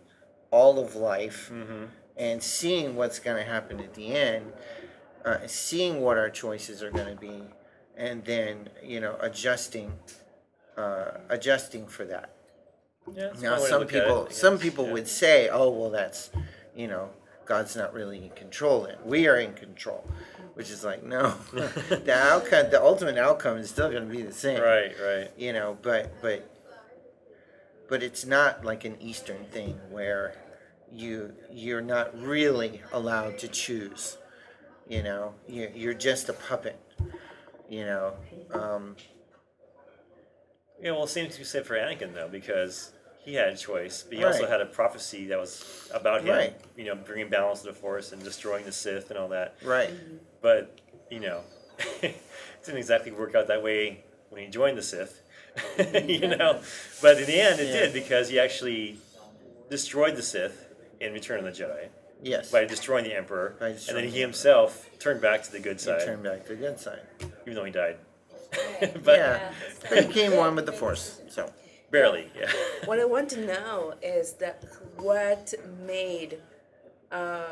Speaker 4: life, and seeing what's going to happen at the end, seeing what our choices are going to be, and then adjusting for that.
Speaker 2: Yeah, that's
Speaker 4: Now,
Speaker 2: one way to
Speaker 4: some
Speaker 2: look at
Speaker 4: people
Speaker 2: it, I
Speaker 4: some
Speaker 2: guess.
Speaker 4: people
Speaker 2: Yeah.
Speaker 4: would say, "Oh, well, that's God's not really in control. We are in control," which is like, no, the ultimate outcome is still going to be the same.
Speaker 2: Right. Right.
Speaker 4: But it's not like an Eastern thing where you're not really allowed to choose. You're just a puppet.
Speaker 2: Yeah, well, same to be said for Anakin, though, because he had a choice, but he
Speaker 4: Right.
Speaker 2: also had a prophecy that was about him,
Speaker 4: Right.
Speaker 2: bringing balance to the Force and destroying the Sith and all that.
Speaker 4: Right.
Speaker 2: But, it didn't exactly work out that way when he joined the Sith, But in the end, it
Speaker 4: Yeah.
Speaker 2: did, because he actually destroyed the Sith in Return of the Jedi
Speaker 4: Yes.
Speaker 2: by destroying the Emperor,
Speaker 4: By
Speaker 2: and
Speaker 4: destroying
Speaker 2: then he
Speaker 4: the
Speaker 2: himself turned back to the good
Speaker 4: He
Speaker 2: side,
Speaker 4: turned back to the good side.
Speaker 2: even though he died.
Speaker 3: Right.
Speaker 2: But
Speaker 4: Yeah. But he became one with the Force. So
Speaker 2: barely, yeah.
Speaker 5: what I want to know is that what made Darth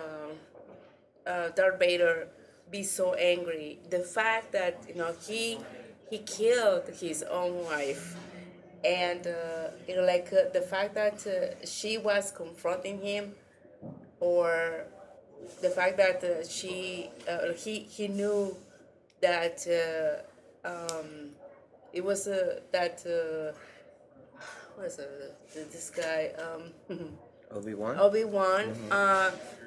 Speaker 5: Vader be so angry. The fact that he killed his own wife, and the fact that she was confronting him, or the fact that he knew that it was that what is this guy
Speaker 4: Obi-Wan?
Speaker 5: Obi-Wan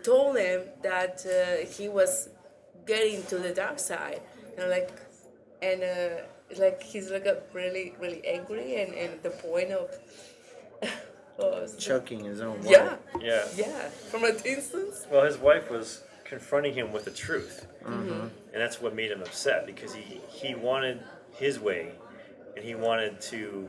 Speaker 5: told him that he was getting to the dark side, and he's like a really angry, and the point of
Speaker 4: Choking his own wife.
Speaker 2: Yeah.
Speaker 5: From a distance.
Speaker 2: Well, his wife was confronting him with the truth, and that's what made him upset, because he wanted his way, and he wanted to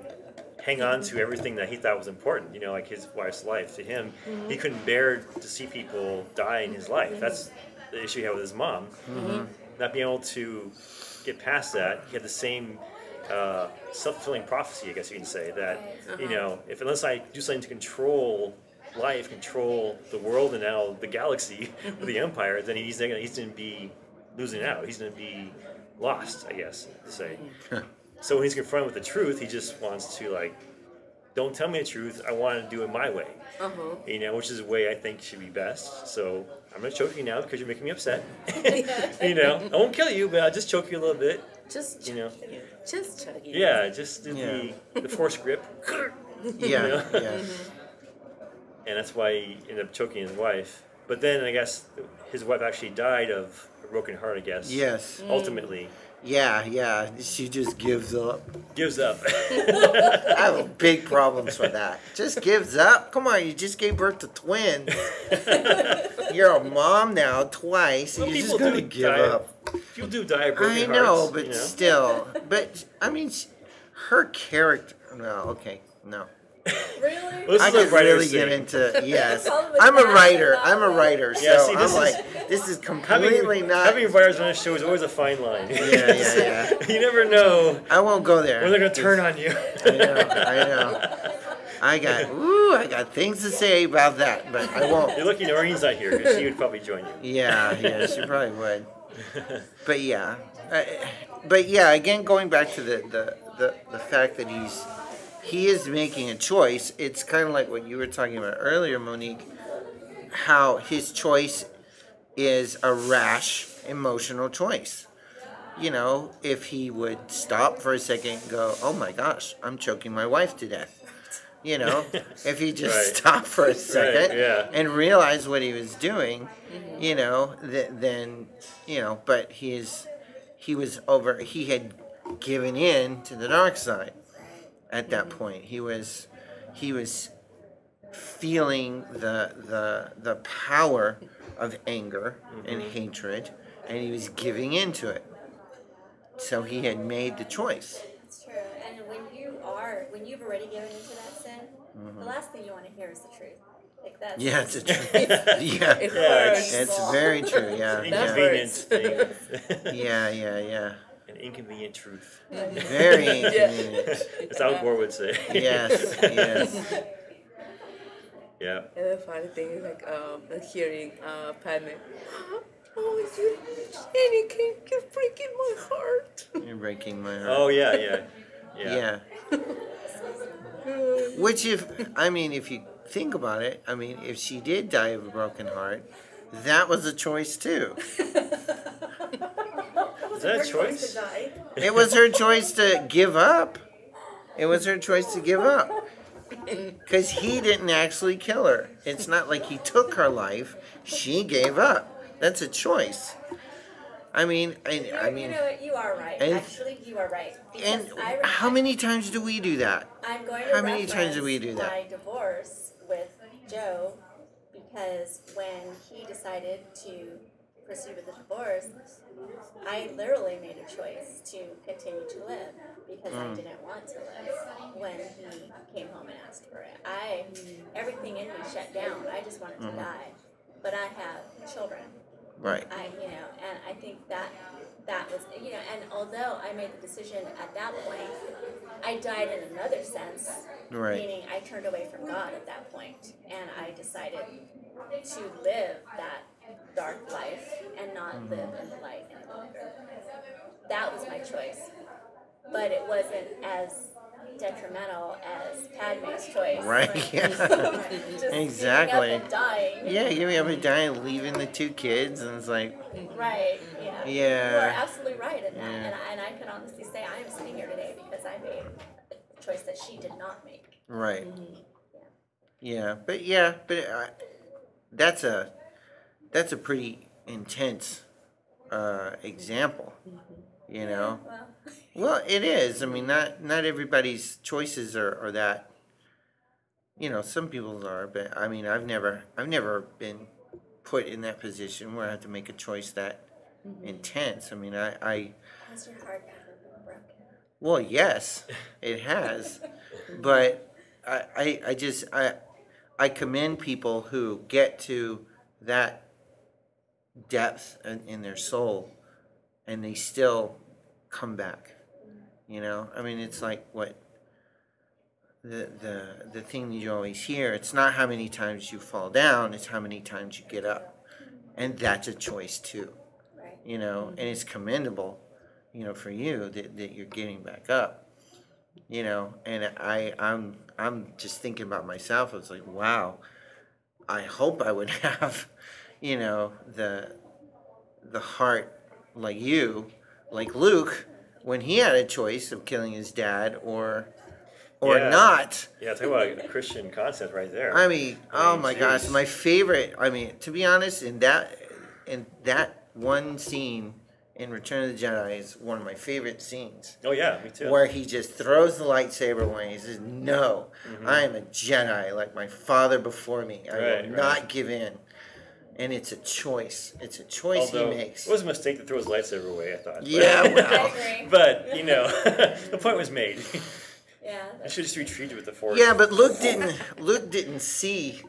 Speaker 2: hang on to everything that he thought was important. Like his wife's life. To him, he couldn't bear to see people die in his life. That's the issue he had with his mom. Not being able to get past that, he had the same self-fulfilling prophecy, I guess you can say, that if unless I do something to control life, control the world, and now the galaxy with the Empire, then he's going to be losing out. He's going to be lost, I guess to say. So when he's confronted with the truth, he just wants to don't tell me the truth. I want to do it my way. Which is the way I think should be best. So I'm going to choke you now because you're making me upset. I won't kill you, but I'll just choke you a little bit.
Speaker 5: Just choke you.
Speaker 2: Yeah, just do the force grip.
Speaker 4: Yeah.
Speaker 2: And that's why he ended up choking his wife. But then I guess his wife actually died of a broken heart, I guess.
Speaker 4: Yes.
Speaker 2: Ultimately.
Speaker 4: Yeah. She just gives up.
Speaker 2: Gives up.
Speaker 4: I have big problems with that. Just gives up? Come on, you just gave birth to twins. You're a mom now twice, and you're just going to give up.
Speaker 2: People do die of broken
Speaker 4: I
Speaker 2: hearts.
Speaker 4: know, but still. But, I mean, her character... No, okay, no.
Speaker 3: Really?
Speaker 2: Well,
Speaker 4: I could really get into... Yes. I'm a writer,
Speaker 2: Yeah,
Speaker 4: so
Speaker 2: see,
Speaker 4: I'm like, this is completely not...
Speaker 2: Having writers on a show is always a fine line.
Speaker 4: Yeah.
Speaker 2: You never know
Speaker 4: I won't go there.
Speaker 2: when they're going to turn on you.
Speaker 4: I know. I got things to say about that, but I won't.
Speaker 2: You're lucky Noreen's not here, because she would probably join you.
Speaker 4: Yeah, she probably would. But yeah, again, going back to the fact that he is making a choice. It's kind of like what you were talking about earlier, Monique, how his choice is a rash, emotional choice. If he would stop for a second and go, oh my gosh, I'm choking my wife to death. If he just stopped for a second and realized what he was doing, then, but he had given in to the dark side at that point. He was feeling the power of anger and hatred, and he was giving into it. So he had made the choice.
Speaker 3: That's true. And when you've already given into that sin, the last thing you want to hear is the truth. Like that's
Speaker 4: it's the truth.
Speaker 3: It's
Speaker 4: very true. Yeah,
Speaker 2: Inconvenient thing.
Speaker 4: Yeah.
Speaker 2: An inconvenient truth.
Speaker 4: Very inconvenient.
Speaker 2: That's how Gore would say.
Speaker 4: Yes.
Speaker 2: Yeah.
Speaker 5: And the funny thing is hearing Padme. Oh, you're breaking my heart.
Speaker 4: You're breaking my heart.
Speaker 2: Oh yeah.
Speaker 4: Which if you think about it, if she did die of a broken heart, that was a choice too.
Speaker 2: Is that a choice?
Speaker 4: It was her choice to give up. Because he didn't actually kill her. It's not like he took her life. She gave up. That's a choice. You
Speaker 3: are right. Actually, you are right.
Speaker 4: And how many times do we do that?
Speaker 3: I'm going to
Speaker 4: How many times do we do that?
Speaker 3: my divorce with Joe, because when he decided to proceed with the divorce, I literally made a choice to continue to live because I didn't want to live when he came home and asked for it. Everything in me shut down. I just wanted to die. But I have children.
Speaker 4: Right.
Speaker 3: And I think that was, and although I made the decision at that point, I died in another sense,
Speaker 4: Right.
Speaker 3: meaning I turned away from God at that point, and I decided to live that dark life and not live in the light any longer. That was my choice, but it wasn't as detrimental as Padme's choice.
Speaker 4: Right. Yeah.
Speaker 3: Just
Speaker 4: Exactly.
Speaker 3: giving up and dying.
Speaker 4: Yeah, giving up and dying, leaving the 2 kids, and it's like,
Speaker 3: Right. Yeah.
Speaker 4: Yeah.
Speaker 3: You are absolutely right in that,
Speaker 4: Yeah.
Speaker 3: and I can honestly say I am sitting here today because I made a choice that she did not make.
Speaker 4: right.
Speaker 3: Yeah.
Speaker 4: Yeah, but that's a pretty intense example, you know.
Speaker 3: Well.
Speaker 4: Well, it is. I mean, not everybody's choices are that. You know, some people's are, but I mean, I've never been put in that position where I have to make a choice that intense. I mean, I
Speaker 3: Has your heart ever been broken?
Speaker 4: well, yes, it has, but I commend people who get to that depth in their soul, and they still come back. You know, I mean, it's like what the thing that you always hear. It's not how many times you fall down; it's how many times you get up, and that's a choice too.
Speaker 3: Right.
Speaker 4: You know, and it's commendable, you know, for you that you're getting back up. You know, and I'm just thinking about myself. I was like, wow, I hope I would have, you know, the heart like you, like Luke, when he had a choice of killing his dad or
Speaker 2: Yeah.
Speaker 4: not.
Speaker 2: Yeah, talk about a Christian concept right there.
Speaker 4: I mean, oh my gosh,
Speaker 2: geez.
Speaker 4: my favorite. I mean, to be honest, in that one scene in Return of the Jedi is one of my favorite scenes.
Speaker 2: Oh yeah, me too.
Speaker 4: Where he just throws the lightsaber away. He says, "No, I am a Jedi, like my father before me. I
Speaker 2: Right,
Speaker 4: will
Speaker 2: right.
Speaker 4: not give in." And it's a choice. It's a choice
Speaker 2: Although
Speaker 4: he makes.
Speaker 2: it was a mistake to throw his lightsaber away, I thought.
Speaker 4: Yeah,
Speaker 3: I
Speaker 4: well,
Speaker 3: agree.
Speaker 2: But, you know, the point was made.
Speaker 3: Yeah.
Speaker 2: I should just retreated with the Force.
Speaker 4: yeah, but Luke didn't see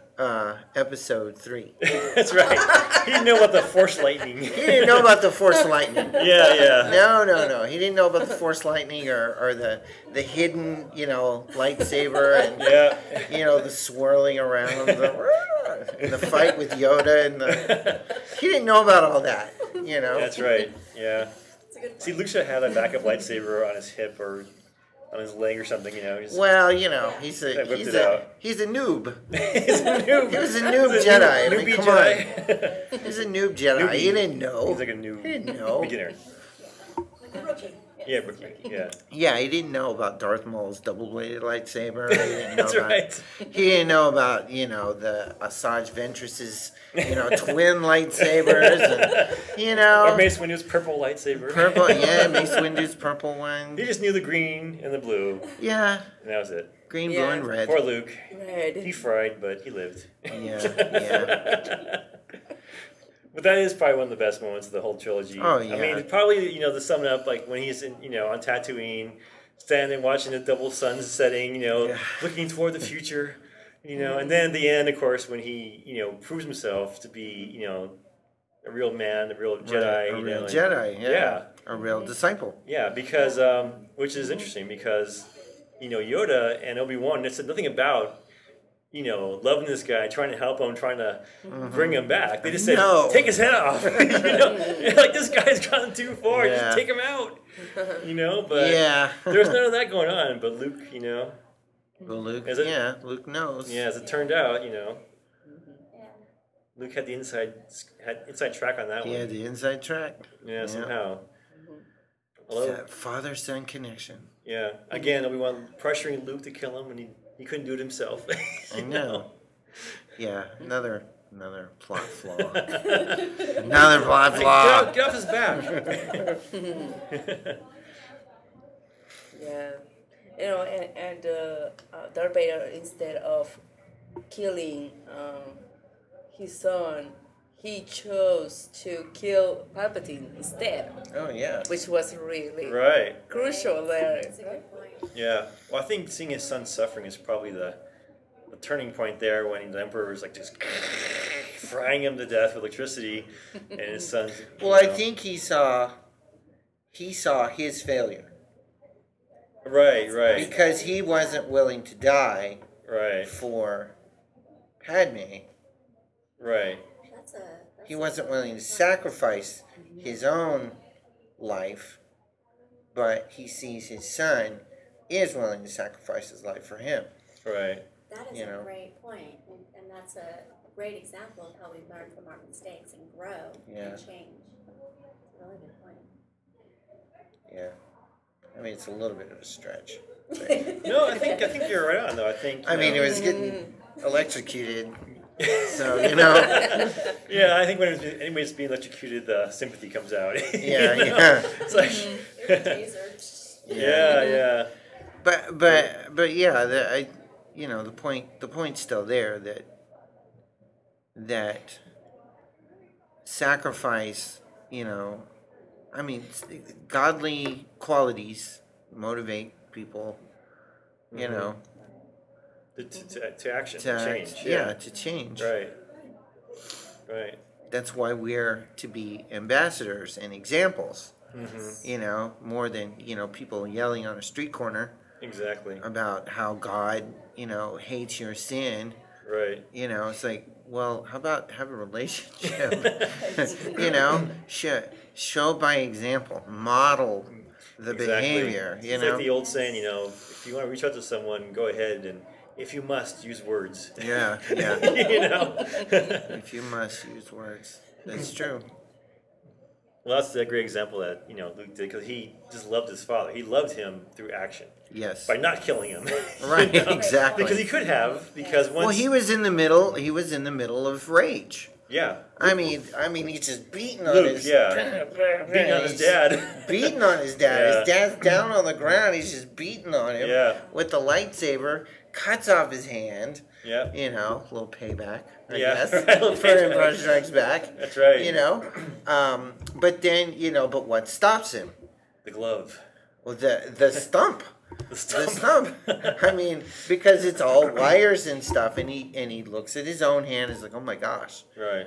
Speaker 4: episode 3.
Speaker 2: That's right. He didn't know about the Force lightning.
Speaker 4: He didn't know about the Force lightning.
Speaker 2: Yeah.
Speaker 4: No. He didn't know about the Force lightning or the hidden, you know, lightsaber and
Speaker 2: Yeah.
Speaker 4: you know, the swirling around the fight with Yoda and he didn't know about all that, you know.
Speaker 2: That's right. Yeah.
Speaker 3: It's a good
Speaker 2: See, Luke should have had a backup lightsaber on his hip or on his leg or something, you know. Just,
Speaker 4: Well, you know, he's a
Speaker 2: I whipped it out.
Speaker 4: he's a noob.
Speaker 2: he's a noob.
Speaker 4: He was a noob
Speaker 2: He's
Speaker 4: Jedi. I
Speaker 2: Newbie
Speaker 4: mean, come
Speaker 2: Jedi.
Speaker 4: on. He's a noob Jedi.
Speaker 2: Newbie.
Speaker 4: He didn't know.
Speaker 2: He's like a new
Speaker 4: He didn't know.
Speaker 2: beginner.
Speaker 3: Like a rookie.
Speaker 2: Yeah, rookie. Yeah.
Speaker 4: Yeah, he didn't know about Darth Maul's double-bladed lightsaber. He didn't know
Speaker 2: That's
Speaker 4: about,
Speaker 2: right.
Speaker 4: He didn't know about, you know, the Asajj Ventress's, you know, twin lightsabers, and, you know,
Speaker 2: Or Mace Windu's purple lightsaber.
Speaker 4: purple. Yeah, Mace Windu's purple one.
Speaker 2: He just knew the green and the blue,
Speaker 4: Yeah,
Speaker 2: and that was it.
Speaker 4: green,
Speaker 5: Yeah.
Speaker 4: blue, and red.
Speaker 2: Poor Luke.
Speaker 5: Red.
Speaker 2: He fried, but he lived.
Speaker 4: Yeah.
Speaker 2: But that is probably one of the best moments of the whole trilogy.
Speaker 4: Oh,
Speaker 2: I
Speaker 4: yeah.
Speaker 2: mean, probably, you know, to sum it up, like when he's in, you know, on Tatooine, standing watching the double suns setting, you know,
Speaker 4: Yeah.
Speaker 2: looking toward the future, you know, and then at the end, of course, when he, you know, proves himself to be, you know, a real man, a real Jedi,
Speaker 4: Right, a
Speaker 2: you
Speaker 4: real
Speaker 2: know,
Speaker 4: Jedi. Yeah.
Speaker 2: yeah.
Speaker 4: A real disciple.
Speaker 2: Yeah, because which is interesting because you know Yoda and Obi-Wan, they said nothing about you know loving this guy, trying to help him, trying to bring him back. They just said
Speaker 4: No.
Speaker 2: take his head off. You know, like this guy's gone too far.
Speaker 4: Yeah.
Speaker 2: Just take him out. You know, but
Speaker 4: Yeah.
Speaker 2: there's none of that going on. But Luke, you know,
Speaker 4: Well, Luke.
Speaker 2: Is it?
Speaker 4: Yeah, Luke knows.
Speaker 2: yeah, as it turned out, you know,
Speaker 3: Yeah.
Speaker 2: Luke had the inside track on that
Speaker 4: He
Speaker 2: one.
Speaker 4: had the inside track.
Speaker 2: Yeah, somehow. Hello.
Speaker 4: That father-son connection.
Speaker 2: Yeah. Again, Obi-Wan pressuring Luke to kill him, and he couldn't do it himself.
Speaker 4: I know. Yeah, another plot flaw. Another plot flaw.
Speaker 2: Get off his back.
Speaker 5: Yeah, you know, and Darth Vader, instead of killing his son, he chose to kill Palpatine instead,
Speaker 4: Oh yeah.
Speaker 5: which was really
Speaker 2: Right.
Speaker 5: crucial there.
Speaker 3: That's a good point.
Speaker 2: Yeah. Well, I think seeing his son suffering is probably the turning point there when the Emperor is like just, frying him to death with electricity, and his son.
Speaker 4: Well, I think he saw his failure.
Speaker 2: Right.
Speaker 4: Because he wasn't willing to die
Speaker 2: Right.
Speaker 4: for Padme.
Speaker 2: Right.
Speaker 4: He wasn't willing to sacrifice his own life, but he sees his son is willing to sacrifice his life for him.
Speaker 2: Right.
Speaker 3: That is a great point, and that's a great example of how we learn from our mistakes and grow and change. It's a really good point.
Speaker 4: Yeah. I mean, it's a little bit of a stretch.
Speaker 2: No, I think you're right on though. I mean,
Speaker 4: it was getting electrocuted, so
Speaker 2: Yeah, I think when anybody's being electrocuted, the sympathy comes out.
Speaker 4: Yeah.
Speaker 2: It's like. Yeah.
Speaker 4: But yeah, the point's still there that sacrifice, I mean, godly qualities motivate people,
Speaker 2: to action, to change.
Speaker 4: To change.
Speaker 2: Right.
Speaker 4: That's why we're to be ambassadors and examples.
Speaker 2: Mm-hmm.
Speaker 4: More than, people yelling on a street corner.
Speaker 2: Exactly.
Speaker 4: About how God, hates your sin.
Speaker 2: Right.
Speaker 4: It's like, well, how about have a relationship? Show by example, model the behavior.
Speaker 2: It's like the old saying, if you want to reach out to someone, go ahead and, if you must, use words.
Speaker 4: Yeah. If you must use words, that's true.
Speaker 2: Well, that's a great example that Luke did, because he just loved his father. He loved him through action.
Speaker 4: Yes.
Speaker 2: By not killing him.
Speaker 4: Right. Exactly.
Speaker 2: Because he could have. Because once.
Speaker 4: Well, he was in the middle. He was in the middle of rage.
Speaker 2: Yeah.
Speaker 4: I mean, he's just beating on
Speaker 2: Luke,
Speaker 4: his.
Speaker 2: Beating on his dad.
Speaker 4: Beating on his dad.
Speaker 2: Yeah.
Speaker 4: His dad's down on the ground. He's just beating on him.
Speaker 2: Yeah.
Speaker 4: With the lightsaber, cuts off his hand.
Speaker 2: Yeah.
Speaker 4: A little payback, I
Speaker 2: Yeah.
Speaker 4: guess.
Speaker 2: Right,
Speaker 4: For Empire Strikes Back.
Speaker 2: That's right.
Speaker 4: But then, but what stops him?
Speaker 2: The glove.
Speaker 4: Well, the stump.
Speaker 2: The stump.
Speaker 4: The stump. I mean, because it's all wires and stuff, and he looks at his own hand and is like, oh my gosh.
Speaker 2: Right.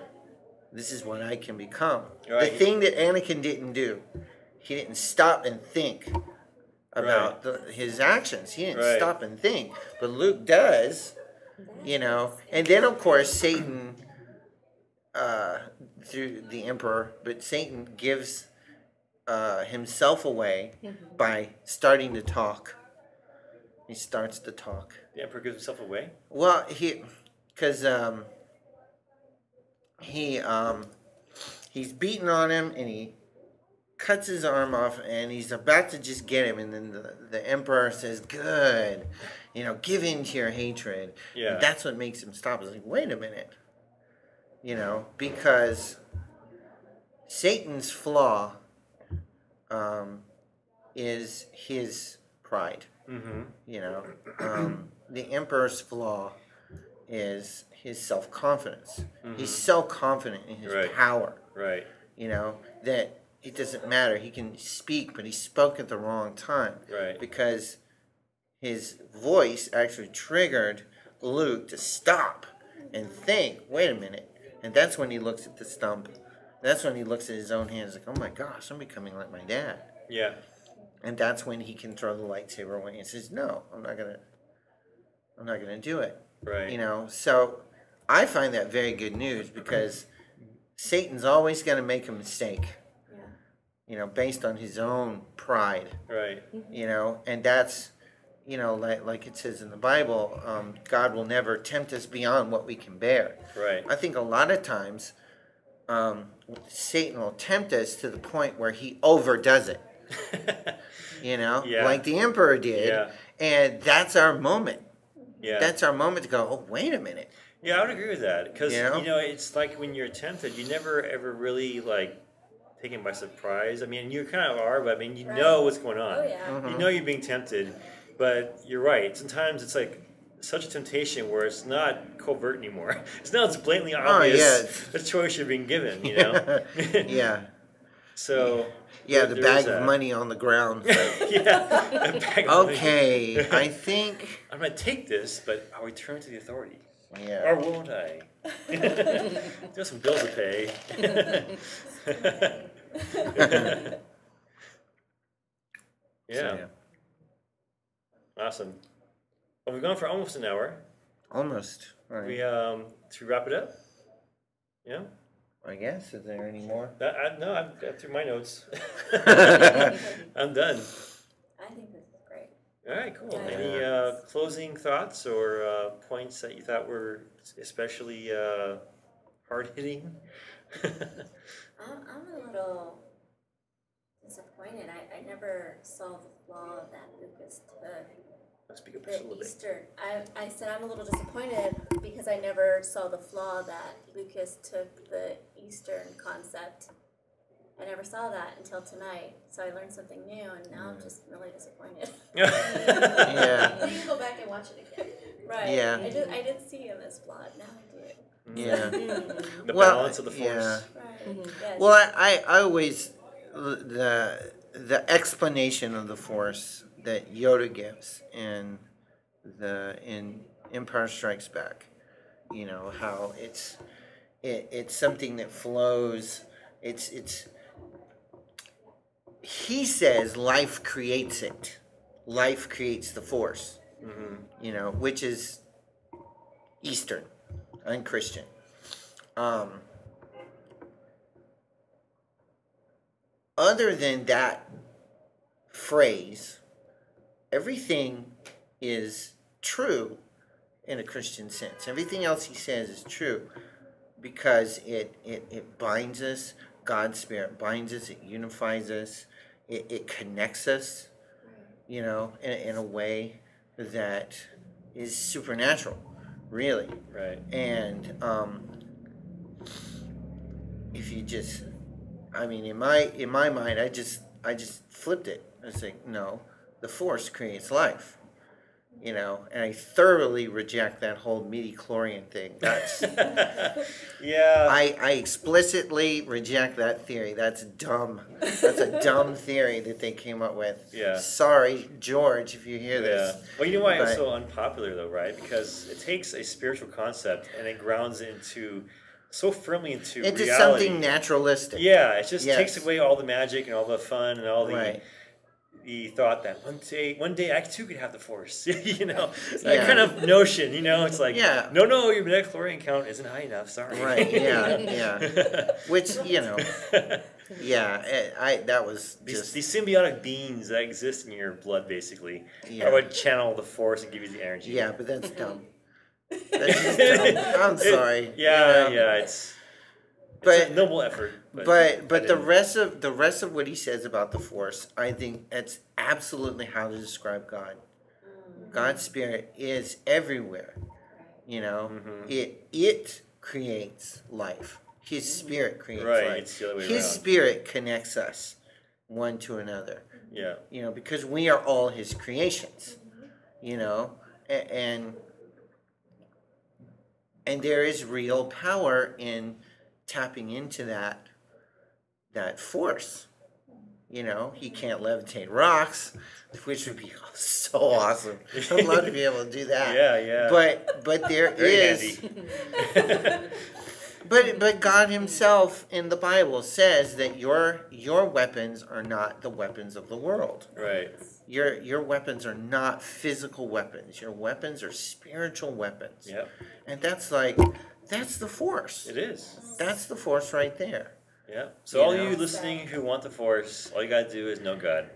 Speaker 4: This is what I can become.
Speaker 2: Right.
Speaker 4: The thing that Anakin didn't do, he didn't stop and think about his actions. He didn't stop and think. But Luke does, And then, of course, Satan, through the Emperor, but Satan gives himself away by starting to talk. He starts to talk.
Speaker 2: The Emperor gives himself away?
Speaker 4: Well, because he's beating on him, and he cuts his arm off, and he's about to just get him, and then the Emperor says, good, give in to your hatred.
Speaker 2: Yeah.
Speaker 4: And that's what makes him stop. It's like, wait a minute. Because Satan's flaw is his pride.
Speaker 2: Mm-hmm.
Speaker 4: The Emperor's flaw is his self-confidence. Mm-hmm. He's so confident in his power.
Speaker 2: Right.
Speaker 4: That it doesn't matter. He can speak, but he spoke at the wrong time.
Speaker 2: Right.
Speaker 4: Because his voice actually triggered Luke to stop and think, wait a minute. And that's when he looks at the stump. That's when he looks at his own hands like, oh my gosh, I'm becoming like my dad.
Speaker 2: Yeah.
Speaker 4: And that's when he can throw the lightsaber away and says, no, I'm not gonna do it.
Speaker 2: Right.
Speaker 4: So I find that very good news, because Satan's always gonna make a mistake. Based on his own pride.
Speaker 2: Right.
Speaker 4: And that's, like it says in the Bible, God will never tempt us beyond what we can bear.
Speaker 2: Right.
Speaker 4: I think a lot of times Satan will tempt us to the point where he overdoes it. Like the Emperor did.
Speaker 2: Yeah.
Speaker 4: And that's our moment.
Speaker 2: Yeah.
Speaker 4: That's our moment to go, oh, wait a minute.
Speaker 2: Yeah, I would agree with that. Because, it's like when you're tempted, you never ever really, taken by surprise. I mean, you kind of are, but you know what's going on.
Speaker 3: Oh, yeah.
Speaker 4: Mm-hmm.
Speaker 2: You know you're being tempted, but you're right. Sometimes it's like such a temptation where it's not covert anymore. It's not blatantly obvious the choice you're being given,
Speaker 4: Yeah.
Speaker 2: So...
Speaker 4: Yeah, the bag of money on the ground.
Speaker 2: A bag of money.
Speaker 4: Okay, I think...
Speaker 2: I'm going to take this, but I'll return to the authority.
Speaker 4: Yeah.
Speaker 2: Or won't I? There's some bills to pay. Yeah. Awesome. Well, we've gone for almost an hour.
Speaker 4: Almost. All right.
Speaker 2: Should we wrap it up? Yeah.
Speaker 4: I guess. Is there any more?
Speaker 2: No, I've got through my notes. I'm done.
Speaker 3: I think this is great.
Speaker 2: All right, cool.
Speaker 3: Yeah.
Speaker 2: Any closing thoughts or points that you thought were especially hard hitting?
Speaker 3: I'm a little disappointed. I never saw the flaw that Lucas took.
Speaker 2: Speak up just a little
Speaker 3: The
Speaker 2: bit.
Speaker 3: Eastern. I said I'm a little disappointed because I never saw the flaw that Lucas took the Eastern concept. I never saw that until tonight. So I learned something new, and now I'm just really disappointed.
Speaker 4: Yeah.
Speaker 3: You can go back and watch it again. Right.
Speaker 4: Yeah.
Speaker 3: I didn't see him as flawed. Now I do.
Speaker 4: Yeah.
Speaker 2: The balance of the force.
Speaker 4: Yeah.
Speaker 3: Right. Yes.
Speaker 4: Well, I always the explanation of the Force that Yoda gives in Empire Strikes Back, you know, how it's something that flows. He says life creates it. Life creates the Force.
Speaker 2: Mm-hmm.
Speaker 4: You know, which is Eastern, unchristian. Other than that phrase, everything is true in a Christian sense. Everything else he says is true because it binds us. God's Spirit binds us. It unifies us. It connects us, you know, in a way that is supernatural, really.
Speaker 2: Right.
Speaker 4: And if you just, I mean, in my mind, I just flipped it. I was like, no, the Force creates life, you know, and I thoroughly reject that whole midi-chlorian thing. That's
Speaker 2: Yeah.
Speaker 4: I explicitly reject that theory. That's dumb. That's a dumb theory that they came up with.
Speaker 2: Yeah.
Speaker 4: Sorry, George, if you hear this.
Speaker 2: Yeah. Well, you know why it's
Speaker 4: But-
Speaker 2: so unpopular, though, right? Because it takes a spiritual concept and it grounds it so firmly into
Speaker 4: Into
Speaker 2: reality.
Speaker 4: something naturalistic.
Speaker 2: Yeah, it just
Speaker 4: Yes.
Speaker 2: takes away all the magic and all the fun and all the
Speaker 4: Right.
Speaker 2: the thought that one day I too could have the Force. You know, that
Speaker 4: Yeah.
Speaker 2: kind of notion. You know, it's like,
Speaker 4: Yeah.
Speaker 2: no, your midichlorian count isn't high enough. Sorry.
Speaker 4: Right, yeah. Which, you know, yeah, that was just...
Speaker 2: These symbiotic beings that exist in your blood, basically,
Speaker 4: Yeah.
Speaker 2: would channel the Force and give you the energy.
Speaker 4: Yeah, but that's dumb. That's just dumb. I'm sorry.
Speaker 2: Yeah,
Speaker 4: you know?
Speaker 2: it's
Speaker 4: But
Speaker 2: a noble effort.
Speaker 4: but
Speaker 2: I
Speaker 4: the
Speaker 2: didn't-
Speaker 4: rest of what he says about the Force, I think that's absolutely how to describe God. God's Spirit is everywhere. You know, it creates life. His Spirit creates
Speaker 2: Right,
Speaker 4: life.
Speaker 2: it's the other way
Speaker 4: His
Speaker 2: around.
Speaker 4: Spirit connects us one to another.
Speaker 2: Yeah.
Speaker 4: You know, because we are all His creations. You know, and there is real power in tapping into that force. You know, he can't levitate rocks, which would be so awesome. I'd love to be able to do that.
Speaker 2: Yeah.
Speaker 4: But there
Speaker 2: Very
Speaker 4: is.
Speaker 2: handy.
Speaker 4: But God Himself in the Bible says that your weapons are not the weapons of the world.
Speaker 2: Right.
Speaker 4: Your weapons are not physical weapons. Your weapons are spiritual weapons.
Speaker 2: Yep.
Speaker 4: And that's the Force.
Speaker 2: It is.
Speaker 4: That's the Force right there.
Speaker 2: Yeah. So
Speaker 4: You
Speaker 2: all
Speaker 4: know?
Speaker 2: you listening who want the Force, all you gotta do is know God.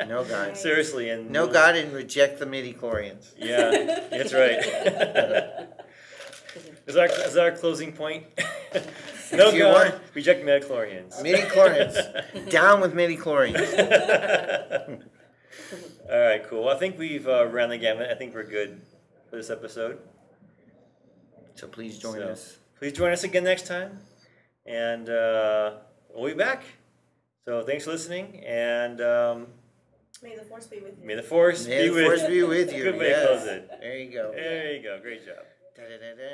Speaker 4: Know God.
Speaker 2: Seriously, and
Speaker 4: Know God and reject the midi-chlorians.
Speaker 2: Yeah, that's right. Is that our closing point? No
Speaker 4: you
Speaker 2: God,
Speaker 4: want-
Speaker 2: reject midichlorians.
Speaker 4: Midi-chlorians. Down with midi-chlorians.
Speaker 2: All right, cool. Well, I think we've ran the gamut. I think we're good for this episode.
Speaker 4: So please join
Speaker 2: So,
Speaker 4: us.
Speaker 2: Please join us again next time, and we'll be back. So thanks for listening, and
Speaker 3: May the Force be with you.
Speaker 2: may the Force
Speaker 4: May
Speaker 2: be
Speaker 4: the
Speaker 2: with
Speaker 4: Force be with you.
Speaker 2: Good way
Speaker 4: Yes.
Speaker 2: to close it.
Speaker 4: There you go.
Speaker 2: There you go. Great job.
Speaker 4: Da-da-da-da.